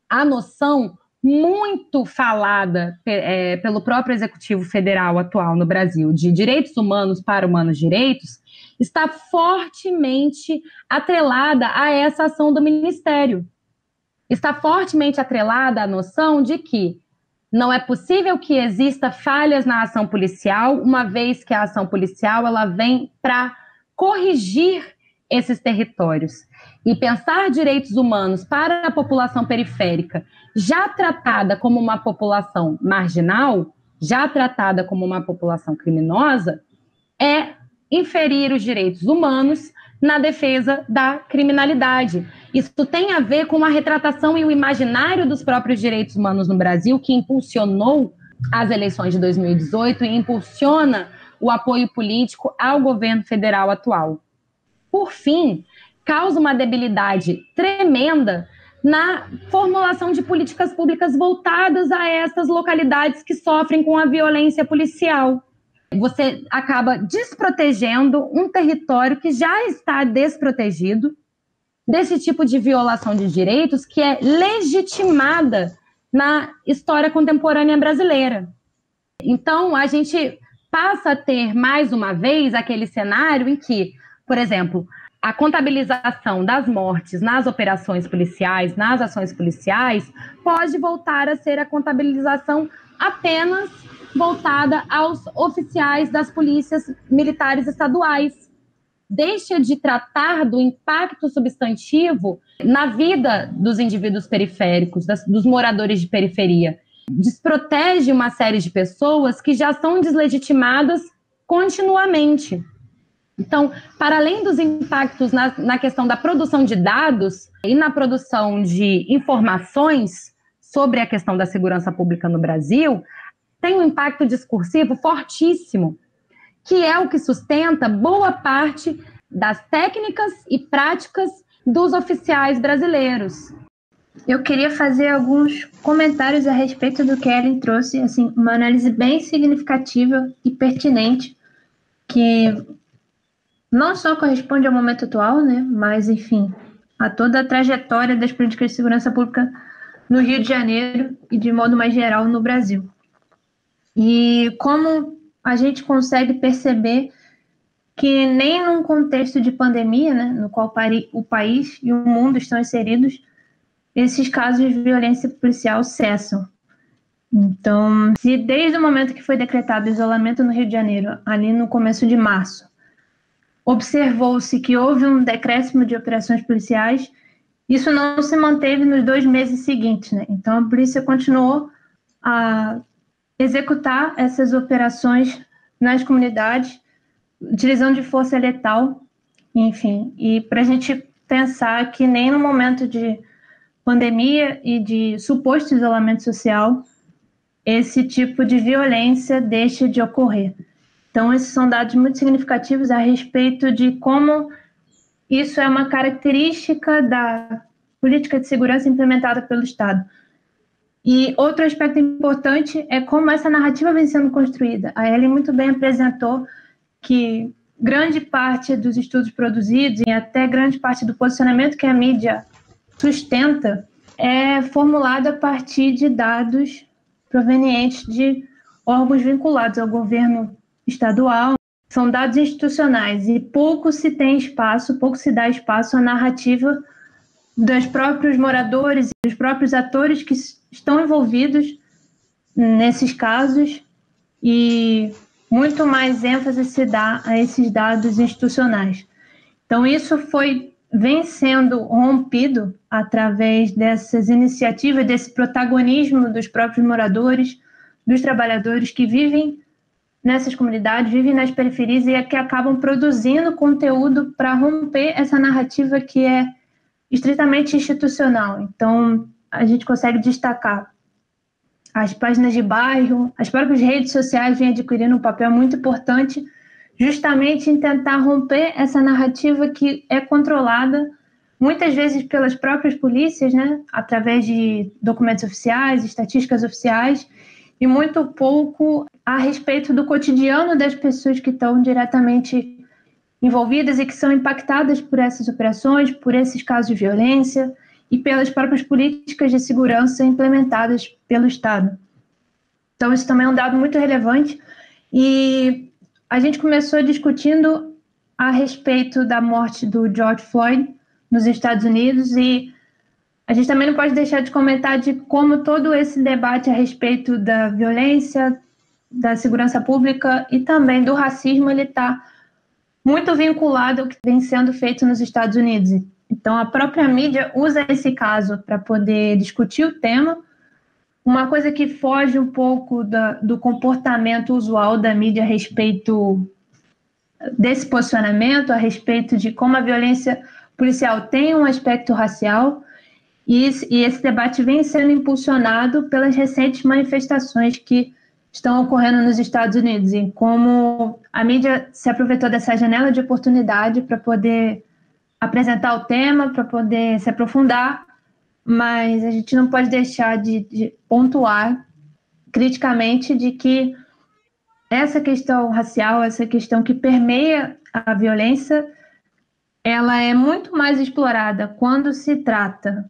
A noção muito falada pelo próprio Executivo Federal atual no Brasil, de direitos humanos para humanos direitos, está fortemente atrelada a essa ação do Ministério. Está fortemente atrelada à noção de que não é possível que exista falhas na ação policial, uma vez que a ação policial ela vem para corrigir esses territórios. E pensar direitos humanos para a população periférica, já tratada como uma população marginal, já tratada como uma população criminosa, é inferir os direitos humanos na defesa da criminalidade. Isso tem a ver com a retratação e o imaginário dos próprios direitos humanos no Brasil, que impulsionou as eleições de 2018 e impulsiona o apoio político ao governo federal atual. Por fim, causa uma debilidade tremenda na formulação de políticas públicas voltadas a essas localidades que sofrem com a violência policial. Você acaba desprotegendo um território que já está desprotegido desse tipo de violação de direitos que é legitimada na história contemporânea brasileira. Então, a gente passa a ter, mais uma vez, aquele cenário em que, por exemplo, a contabilização das mortes nas operações policiais, nas ações policiais, pode voltar a ser a contabilização apenas voltada aos oficiais das polícias militares estaduais. Deixa de tratar do impacto substantivo na vida dos indivíduos periféricos, dos moradores de periferia. Desprotege uma série de pessoas que já são deslegitimadas continuamente. Então, para além dos impactos na questão da produção de dados e na produção de informações sobre a questão da segurança pública no Brasil, tem um impacto discursivo fortíssimo, que é o que sustenta boa parte das técnicas e práticas dos oficiais brasileiros. Eu queria fazer alguns comentários a respeito do que Ellen trouxe, assim, uma análise bem significativa e pertinente, que não só corresponde ao momento atual, né, mas, enfim, a toda a trajetória das políticas de segurança pública no Rio de Janeiro e, de modo mais geral, no Brasil. E como a gente consegue perceber que nem num contexto de pandemia, né, no qual o país e o mundo estão inseridos, esses casos de violência policial cessam. Então, se desde o momento que foi decretado o isolamento no Rio de Janeiro, ali no começo de março, observou-se que houve um decréscimo de operações policiais, isso não se manteve nos 2 meses seguintes, né? Então, a polícia continuou a executar essas operações nas comunidades, utilizando de força letal, enfim. E para a gente pensar que nem no momento de pandemia e de suposto isolamento social, esse tipo de violência deixa de ocorrer. Então, esses são dados muito significativos a respeito de como isso é uma característica da política de segurança implementada pelo Estado. E outro aspecto importante é como essa narrativa vem sendo construída. A Ellen muito bem apresentou que grande parte dos estudos produzidos e até grande parte do posicionamento que a mídia sustenta é formulado a partir de dados provenientes de órgãos vinculados ao governo estadual. São dados institucionais e pouco se dá espaço à narrativa dos próprios moradores e dos próprios atores que estão envolvidos nesses casos, e muito mais ênfase se dá a esses dados institucionais. Então, isso vem sendo rompido através dessas iniciativas, desse protagonismo dos próprios moradores, dos trabalhadores que vivem nessas comunidades, vivem nas periferias e que acabam produzindo conteúdo para romper essa narrativa que é estritamente institucional. Então, a gente consegue destacar as páginas de bairro, as próprias redes sociais vêm adquirindo um papel muito importante, justamente em tentar romper essa narrativa que é controlada muitas vezes pelas próprias polícias, né, através de documentos oficiais, estatísticas oficiais, e muito pouco a respeito do cotidiano das pessoas que estão diretamente envolvidas e que são impactadas por essas operações, por esses casos de violência e pelas próprias políticas de segurança implementadas pelo Estado. Então, isso também é um dado muito relevante. E a gente começou discutindo a respeito da morte do George Floyd nos Estados Unidos, e a gente também não pode deixar de comentar de como todo esse debate a respeito da violência, da segurança pública e também do racismo, ele está muito vinculado ao que vem sendo feito nos Estados Unidos. Então, a própria mídia usa esse caso para poder discutir o tema, uma coisa que foge um pouco do comportamento usual da mídia a respeito desse posicionamento, a respeito de como a violência policial tem um aspecto racial, e esse debate vem sendo impulsionado pelas recentes manifestações que estão ocorrendo nos Estados Unidos, e como a mídia se aproveitou dessa janela de oportunidade para poder apresentar o tema, para poder se aprofundar, mas a gente não pode deixar de pontuar criticamente de que essa questão racial, essa questão que permeia a violência, ela é muito mais explorada quando se trata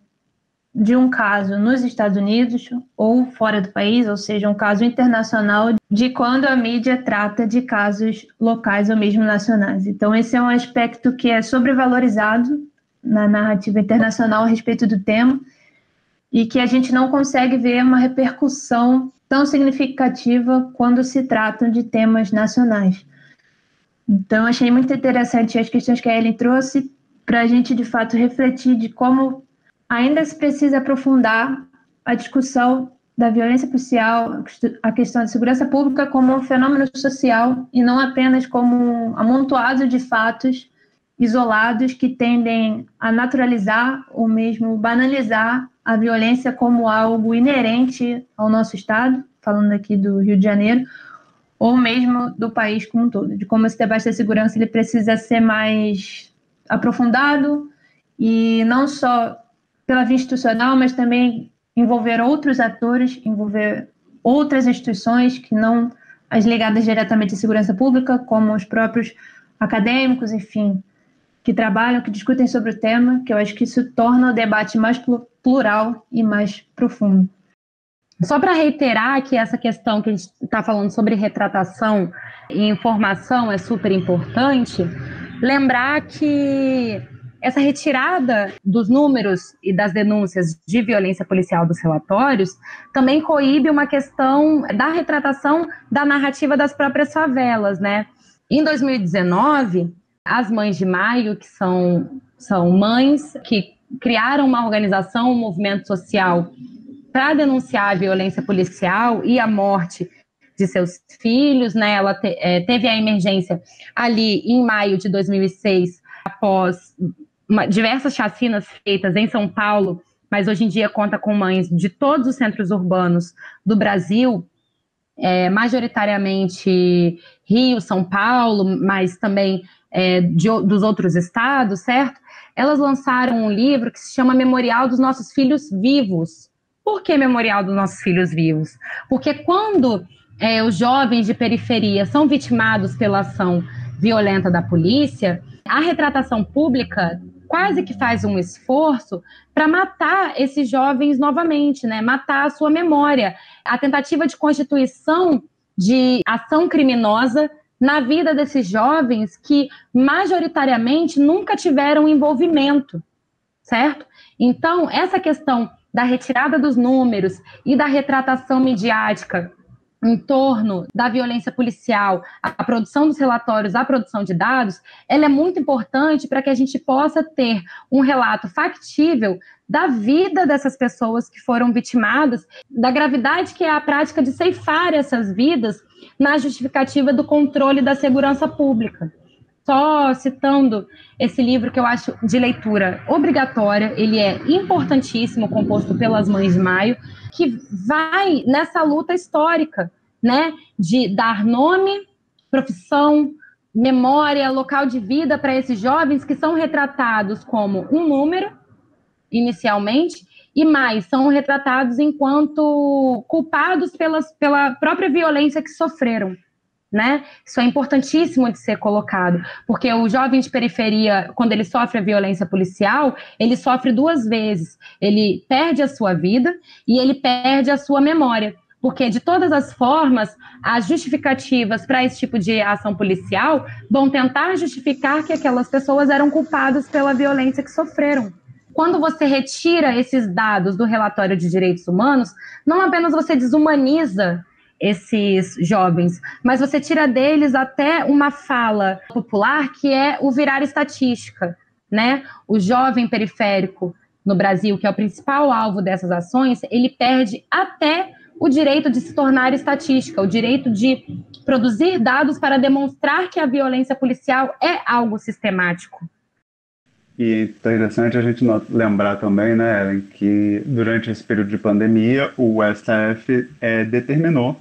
de um caso nos Estados Unidos ou fora do país, ou seja, um caso internacional, de quando a mídia trata de casos locais ou mesmo nacionais. Então, esse é um aspecto que é sobrevalorizado na narrativa internacional a respeito do tema e que a gente não consegue ver uma repercussão tão significativa quando se tratam de temas nacionais. Então, achei muito interessante as questões que a Ellen trouxe para a gente, de fato, refletir de como ainda se precisa aprofundar a discussão da violência policial, a questão da segurança pública como um fenômeno social e não apenas como um amontoado de fatos isolados que tendem a naturalizar ou mesmo banalizar a violência como algo inerente ao nosso Estado, falando aqui do Rio de Janeiro, ou mesmo do país como um todo, de como esse debate da segurança ele precisa ser mais aprofundado e não só pela via institucional, mas também envolver outros atores, envolver outras instituições que não as ligadas diretamente à segurança pública, como os próprios acadêmicos, enfim, que trabalham, que discutem sobre o tema, que eu acho que isso torna o debate mais plural e mais profundo. Só para reiterar que essa questão que a gente está falando sobre retratação e informação é super importante, lembrar que essa retirada dos números e das denúncias de violência policial dos relatórios também coíbe uma questão da retratação da narrativa das próprias favelas, né? Em 2019, as Mães de Maio, que são mães que criaram uma organização, um movimento social para denunciar a violência policial e a morte de seus filhos, né? Ela teve a emergência ali em maio de 2006, após diversas chacinas feitas em São Paulo, mas hoje em dia conta com mães de todos os centros urbanos do Brasil, majoritariamente Rio, São Paulo, mas também dos outros estados, certo? Elas lançaram um livro que se chama Memorial dos Nossos Filhos Vivos. Por que Memorial dos Nossos Filhos Vivos? Porque quando os jovens de periferia são vitimados pela ação violenta da polícia, a retratação pública quase que faz um esforço para matar esses jovens novamente, né? Matar a sua memória. A tentativa de constituição de ação criminosa na vida desses jovens que majoritariamente nunca tiveram envolvimento, certo? Então, essa questão da retirada dos números e da retratação midiática em torno da violência policial, a produção dos relatórios, a produção de dados, ela é muito importante para que a gente possa ter um relato factível da vida dessas pessoas que foram vitimadas, da gravidade que é a prática de ceifar essas vidas na justificativa do controle da segurança pública. Só citando esse livro que eu acho de leitura obrigatória, ele é importantíssimo, composto pelas Mães de Maio, que vai nessa luta histórica, né, de dar nome, profissão, memória, local de vida para esses jovens que são retratados como um número, inicialmente, e mais, são retratados enquanto culpados pela própria violência que sofreram, né? Isso é importantíssimo de ser colocado, porque o jovem de periferia, quando ele sofre a violência policial, ele sofre duas vezes. Ele perde a sua vida e ele perde a sua memória, porque de todas as formas, as justificativas para esse tipo de ação policial vão tentar justificar que aquelas pessoas eram culpadas pela violência que sofreram. Quando você retira esses dados do relatório de direitos humanos, não apenas você desumaniza esses jovens, mas você tira deles até uma fala popular que é o virar estatística, né? O jovem periférico no Brasil, que é o principal alvo dessas ações, ele perde até o direito de se tornar estatística, o direito de produzir dados para demonstrar que a violência policial é algo sistemático. E é interessante a gente lembrar também, né, Ellen, que durante esse período de pandemia, o STF determinou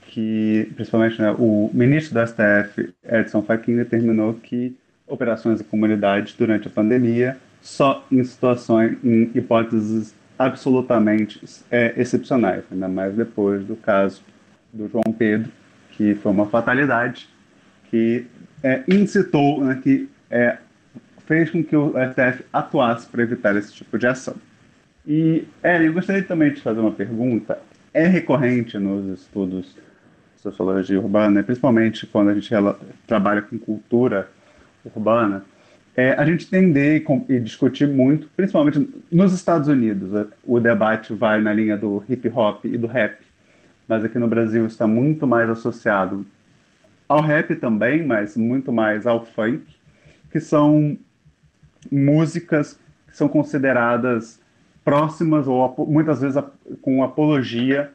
que, principalmente, né, o ministro do STF, Edson Fachin, determinou que operações em comunidade durante a pandemia só em hipóteses absolutamente excepcionais, ainda mais depois do caso do João Pedro, que foi uma fatalidade, que incitou, né, que fez com que o STF atuasse para evitar esse tipo de ação. E, eu gostaria também de fazer uma pergunta. É recorrente nos estudos de sociologia urbana, principalmente quando a gente trabalha com cultura urbana, a gente tende e discutir muito, principalmente nos Estados Unidos, o debate vai na linha do hip hop e do rap, mas aqui no Brasil está muito mais associado ao rap também, mas muito mais ao funk, que são músicas que são consideradas próximas ou muitas vezes com apologia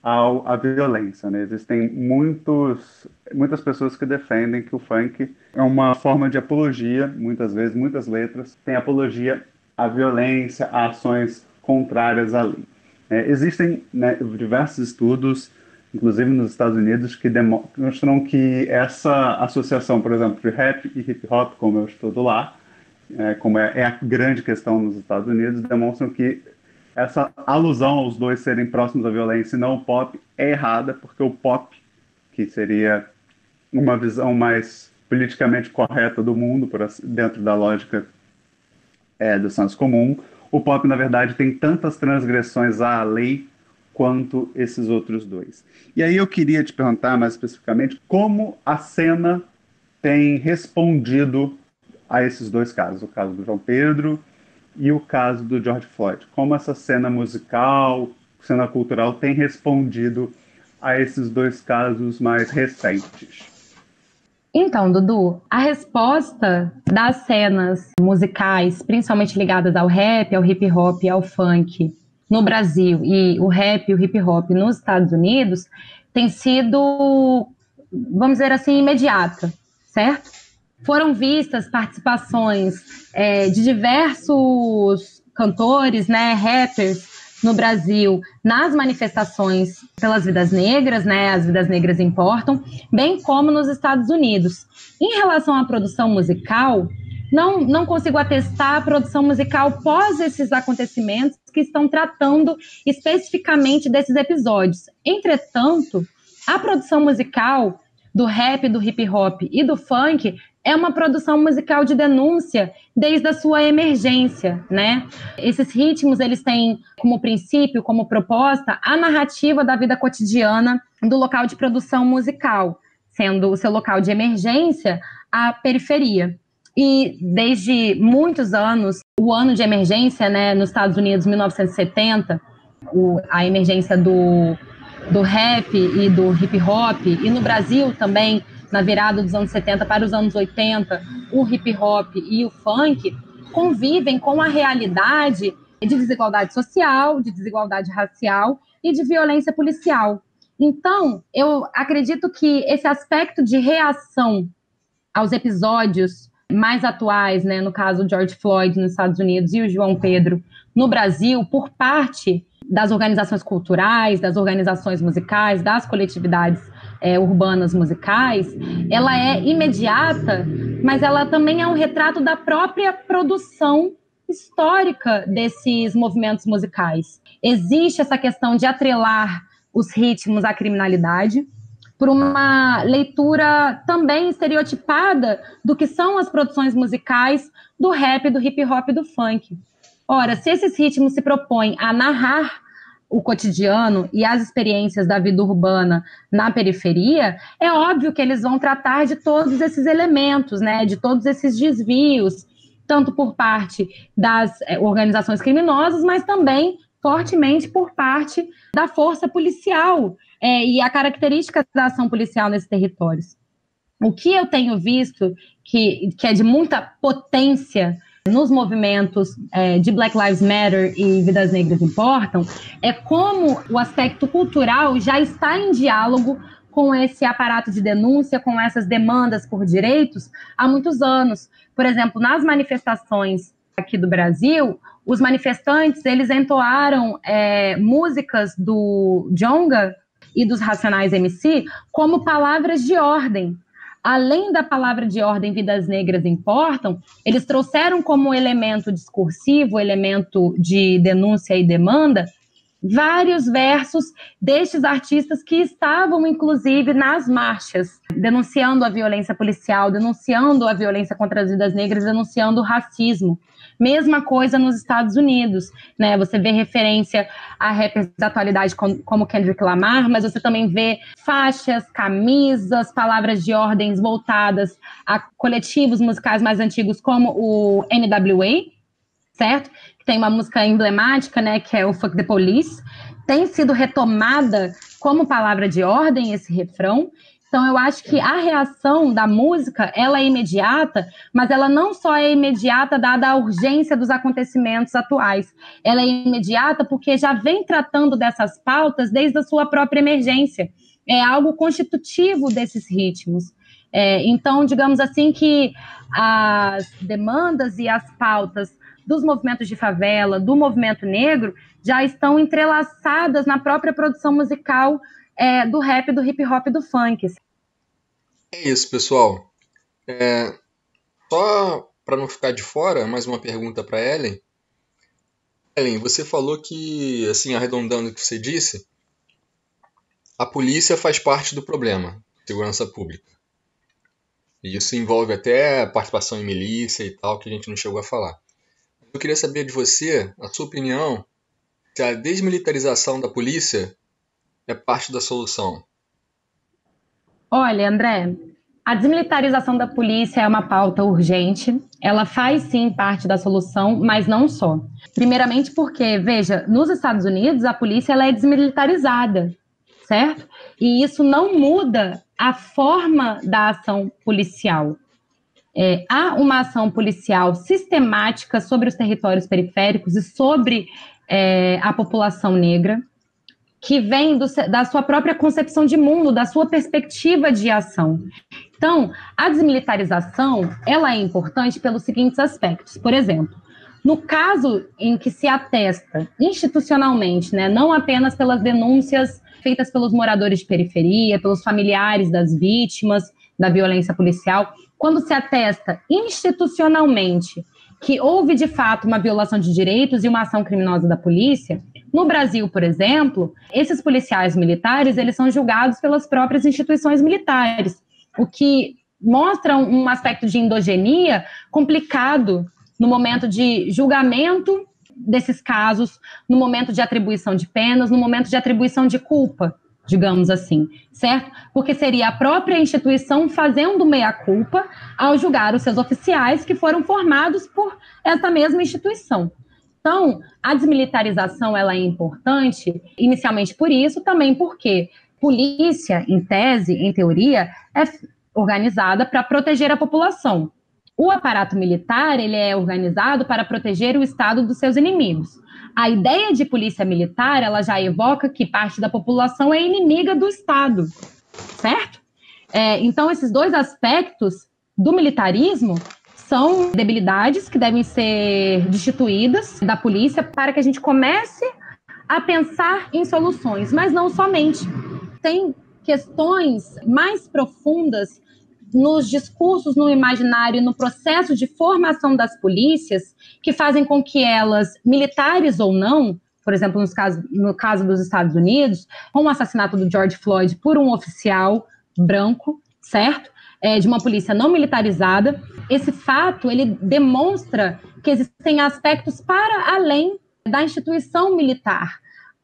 à violência, né? Existem muitas pessoas que defendem que o funk é uma forma de apologia, muitas vezes, muitas letras têm apologia à violência, a ações contrárias à lei. Existem, né, diversos estudos, inclusive nos Estados Unidos, que demonstram que essa associação, por exemplo, de rap e hip hop, como eu estudo lá, como é a grande questão nos Estados Unidos, demonstram que essa alusão aos dois serem próximos à violência e não o pop é errada, porque o pop, que seria uma visão mais politicamente correta do mundo, dentro da lógica do senso comum, o pop, na verdade, tem tantas transgressões à lei quanto esses outros dois. E aí eu queria te perguntar mais especificamente como a cena tem respondido a esses dois casos, o caso do João Pedro e o caso do George Floyd. Como essa cena musical, cena cultural tem respondido a esses dois casos mais recentes? Então, Dudu, a resposta das cenas musicais, principalmente ligadas ao rap, ao hip hop e ao funk no Brasil e o rap e o hip hop nos Estados Unidos, tem sido, vamos dizer assim, imediata, certo? Foram vistas participações de diversos cantores, né, rappers no Brasil, nas manifestações pelas vidas negras, né, as vidas negras importam, bem como nos Estados Unidos. Em relação à produção musical, não consigo atestar a produção musical pós esses acontecimentos que estão tratando especificamente desses episódios. Entretanto, a produção musical do rap, do hip hop e do funk é uma produção musical de denúncia desde a sua emergência, né? Esses ritmos, eles têm como princípio, como proposta, a narrativa da vida cotidiana do local de produção musical, sendo o seu local de emergência a periferia. E desde muitos anos, o ano de emergência, né, nos Estados Unidos, 1970, a emergência do rap e do hip hop, e no Brasil também, na virada dos anos 70 para os anos 80, o hip hop e o funk convivem com a realidade de desigualdade social, de desigualdade racial e de violência policial. Então, eu acredito que esse aspecto de reação aos episódios mais atuais, né, no caso George Floyd nos Estados Unidos e o João Pedro no Brasil, por parte das organizações culturais, das organizações musicais, das coletividades urbanas musicais, ela é imediata, mas ela também é um retrato da própria produção histórica desses movimentos musicais. Existe essa questão de atrelar os ritmos à criminalidade, por uma leitura também estereotipada do que são as produções musicais do rap, do hip hop e do funk. Ora, se esses ritmos se propõem a narrar o cotidiano e as experiências da vida urbana na periferia, é óbvio que eles vão tratar de todos esses elementos, né, de todos esses desvios, tanto por parte das organizações criminosas, mas também fortemente por parte da força policial e a característica da ação policial nesses territórios. O que eu tenho visto que é de muita potência nos movimentos de Black Lives Matter e Vidas Negras Importam é como o aspecto cultural já está em diálogo com esse aparato de denúncia, com essas demandas por direitos há muitos anos. Por exemplo, nas manifestações aqui do Brasil, os manifestantes, eles entoaram músicas do Djonga e dos Racionais MC como palavras de ordem. Além da palavra de ordem Vidas Negras Importam, eles trouxeram como elemento discursivo, elemento de denúncia e demanda, vários versos destes artistas que estavam, inclusive, nas marchas, denunciando a violência policial, denunciando a violência contra as vidas negras, denunciando o racismo. Mesma coisa nos Estados Unidos, né? Você vê referência a rappers da atualidade como Kendrick Lamar, mas você também vê faixas, camisas, palavras de ordens voltadas a coletivos musicais mais antigos como o NWA, certo? Tem uma música emblemática, né, que é o Fuck the Police. Tem sido retomada como palavra de ordem esse refrão. Então, eu acho que a reação da música, ela é imediata, mas ela não só é imediata dada a urgência dos acontecimentos atuais. Ela é imediata porque já vem tratando dessas pautas desde a sua própria emergência. É algo constitutivo desses ritmos. Então, digamos assim que as demandas e as pautas dos movimentos de favela, do movimento negro, já estão entrelaçadas na própria produção musical do rap, do hip hop e do funk. É isso, pessoal. Só para não ficar de fora, mais uma pergunta para Ellen. Ellen, você falou que, assim, arredondando o que você disse, a polícia faz parte do problema, segurança pública. E isso envolve até participação em milícia e tal, que a gente não chegou a falar. Eu queria saber de você, a sua opinião, se a desmilitarização da polícia é parte da solução. Olha, André, a desmilitarização da polícia é uma pauta urgente. Ela faz, sim, parte da solução, mas não só. Primeiramente porque, veja, nos Estados Unidos, a polícia ela é desmilitarizada, certo? E isso não muda a forma da ação policial. Há uma ação policial sistemática sobre os territórios periféricos e sobre a população negra, que vem da sua própria concepção de mundo, da sua perspectiva de ação. Então, a desmilitarização, ela é importante pelos seguintes aspectos. Por exemplo, no caso em que se atesta institucionalmente, né, não apenas pelas denúncias feitas pelos moradores de periferia, pelos familiares das vítimas da violência policial, quando se atesta institucionalmente que houve, de fato, uma violação de direitos e uma ação criminosa da polícia, no Brasil, por exemplo, esses policiais militares, eles são julgados pelas próprias instituições militares, o que mostra um aspecto de endogenia complicado no momento de julgamento desses casos, no momento de atribuição de penas, no momento de atribuição de culpa, digamos assim, certo? Porque seria a própria instituição fazendo meia-culpa ao julgar os seus oficiais que foram formados por essa mesma instituição. Então, a desmilitarização ela é importante, inicialmente por isso, também porque polícia, em tese, em teoria, é organizada para proteger a população. O aparato militar ele é organizado para proteger o Estado dos seus inimigos. A ideia de polícia militar, ela já evoca que parte da população é inimiga do Estado, certo? Então, esses dois aspectos do militarismo são debilidades que devem ser destituídas da polícia para que a gente comece a pensar em soluções, mas não somente. Tem questões mais profundas nos discursos, no imaginário, no processo de formação das polícias, que fazem com que elas, militares ou não, por exemplo, no caso dos Estados Unidos, com o assassinato do George Floyd por um oficial branco, certo? De uma polícia não militarizada, esse fato, ele demonstra que existem aspectos para além da instituição militar.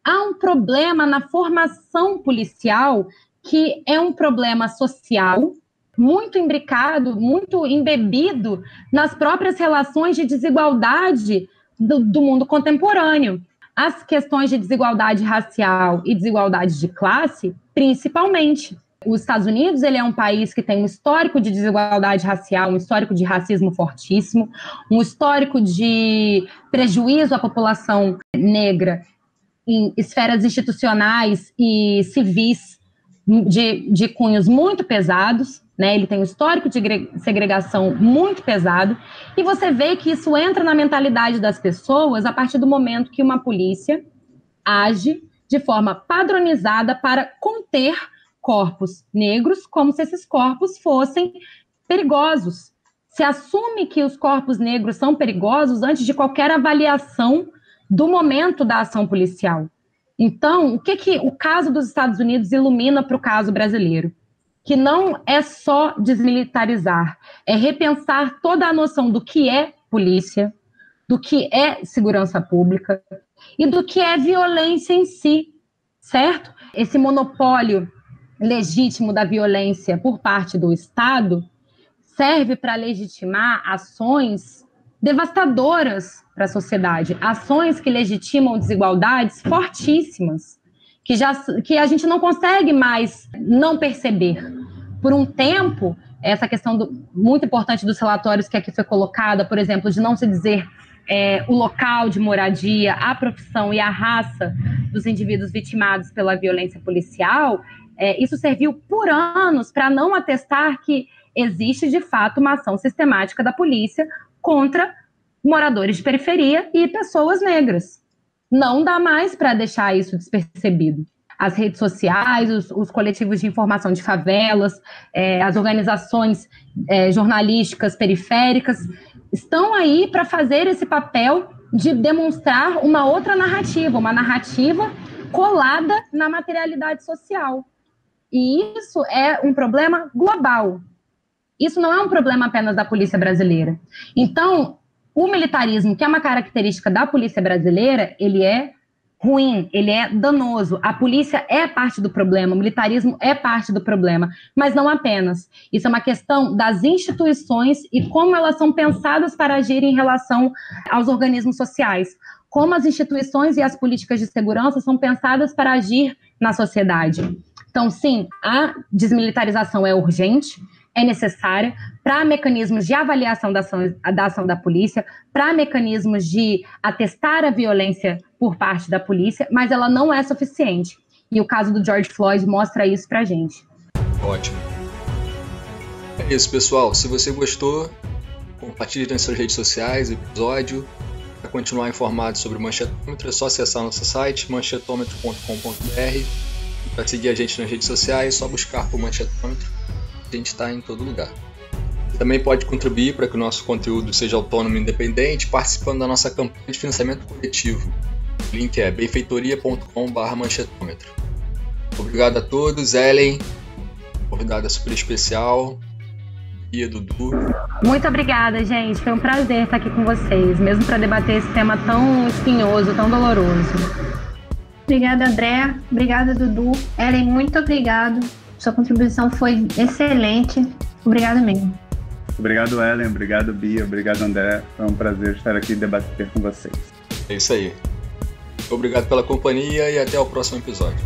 Há um problema na formação policial que é um problema social, muito imbricado, muito embebido nas próprias relações de desigualdade do mundo contemporâneo. As questões de desigualdade racial e desigualdade de classe, principalmente. Os Estados Unidos, ele é um país que tem um histórico de desigualdade racial, um histórico de racismo fortíssimo, um histórico de prejuízo à população negra em esferas institucionais e civis de cunhos muito pesados, né? Ele tem um histórico de segregação muito pesado, e você vê que isso entra na mentalidade das pessoas a partir do momento que uma polícia age de forma padronizada para conter corpos negros, como se esses corpos fossem perigosos. Se assume que os corpos negros são perigosos antes de qualquer avaliação do momento da ação policial. Então, o que o caso dos Estados Unidos ilumina para o caso brasileiro? Que não é só desmilitarizar, é repensar toda a noção do que é polícia, do que é segurança pública e do que é violência em si, certo? Esse monopólio legítimo da violência por parte do Estado serve para legitimar ações devastadoras para a sociedade, ações que legitimam desigualdades fortíssimas, que a gente não consegue mais não perceber. Por um tempo, essa questão muito importante dos relatórios que aqui foi colocada, por exemplo, de não se dizer o local de moradia, a profissão e a raça dos indivíduos vitimados pela violência policial, isso serviu por anos para não atestar que existe, de fato, uma ação sistemática da polícia contra moradores de periferia e pessoas negras. Não dá mais para deixar isso despercebido. As redes sociais, os coletivos de informação de favelas, as organizações jornalísticas periféricas estão aí para fazer esse papel de demonstrar uma outra narrativa, uma narrativa colada na materialidade social. E isso é um problema global. Isso não é um problema apenas da polícia brasileira. Então, o militarismo, que é uma característica da polícia brasileira, ele é ruim, ele é danoso. A polícia é parte do problema, o militarismo é parte do problema, mas não apenas. Isso é uma questão das instituições e como elas são pensadas para agir em relação aos organismos sociais. Como as instituições e as políticas de segurança são pensadas para agir na sociedade. Então, sim, a desmilitarização é urgente, é necessária para mecanismos de avaliação da ação da polícia, para mecanismos de atestar a violência por parte da polícia, mas ela não é suficiente. E o caso do George Floyd mostra isso pra gente. Ótimo. É isso, pessoal. Se você gostou, compartilhe nas suas redes sociais o episódio. Para continuar informado sobre o Manchetômetro, é só acessar nosso site, manchetômetro.com.br. Para seguir a gente nas redes sociais, é só buscar por Manchetômetro. A gente está em todo lugar. Você também pode contribuir para que o nosso conteúdo seja autônomo e independente, participando da nossa campanha de financiamento coletivo. O link é benfeitoria.com/manchetômetro. Obrigado a todos. Ellen, convidada super especial. Bia, Dudu. Muito obrigada, gente. Foi um prazer estar aqui com vocês, mesmo para debater esse tema tão espinhoso, tão doloroso. Obrigada, André. Obrigada, Dudu. Ellen, muito obrigado. Sua contribuição foi excelente. Obrigada mesmo. Obrigado, Ellen. Obrigado, Bia. Obrigado, André. Foi um prazer estar aqui e debater com vocês. É isso aí. Obrigado pela companhia e até o próximo episódio.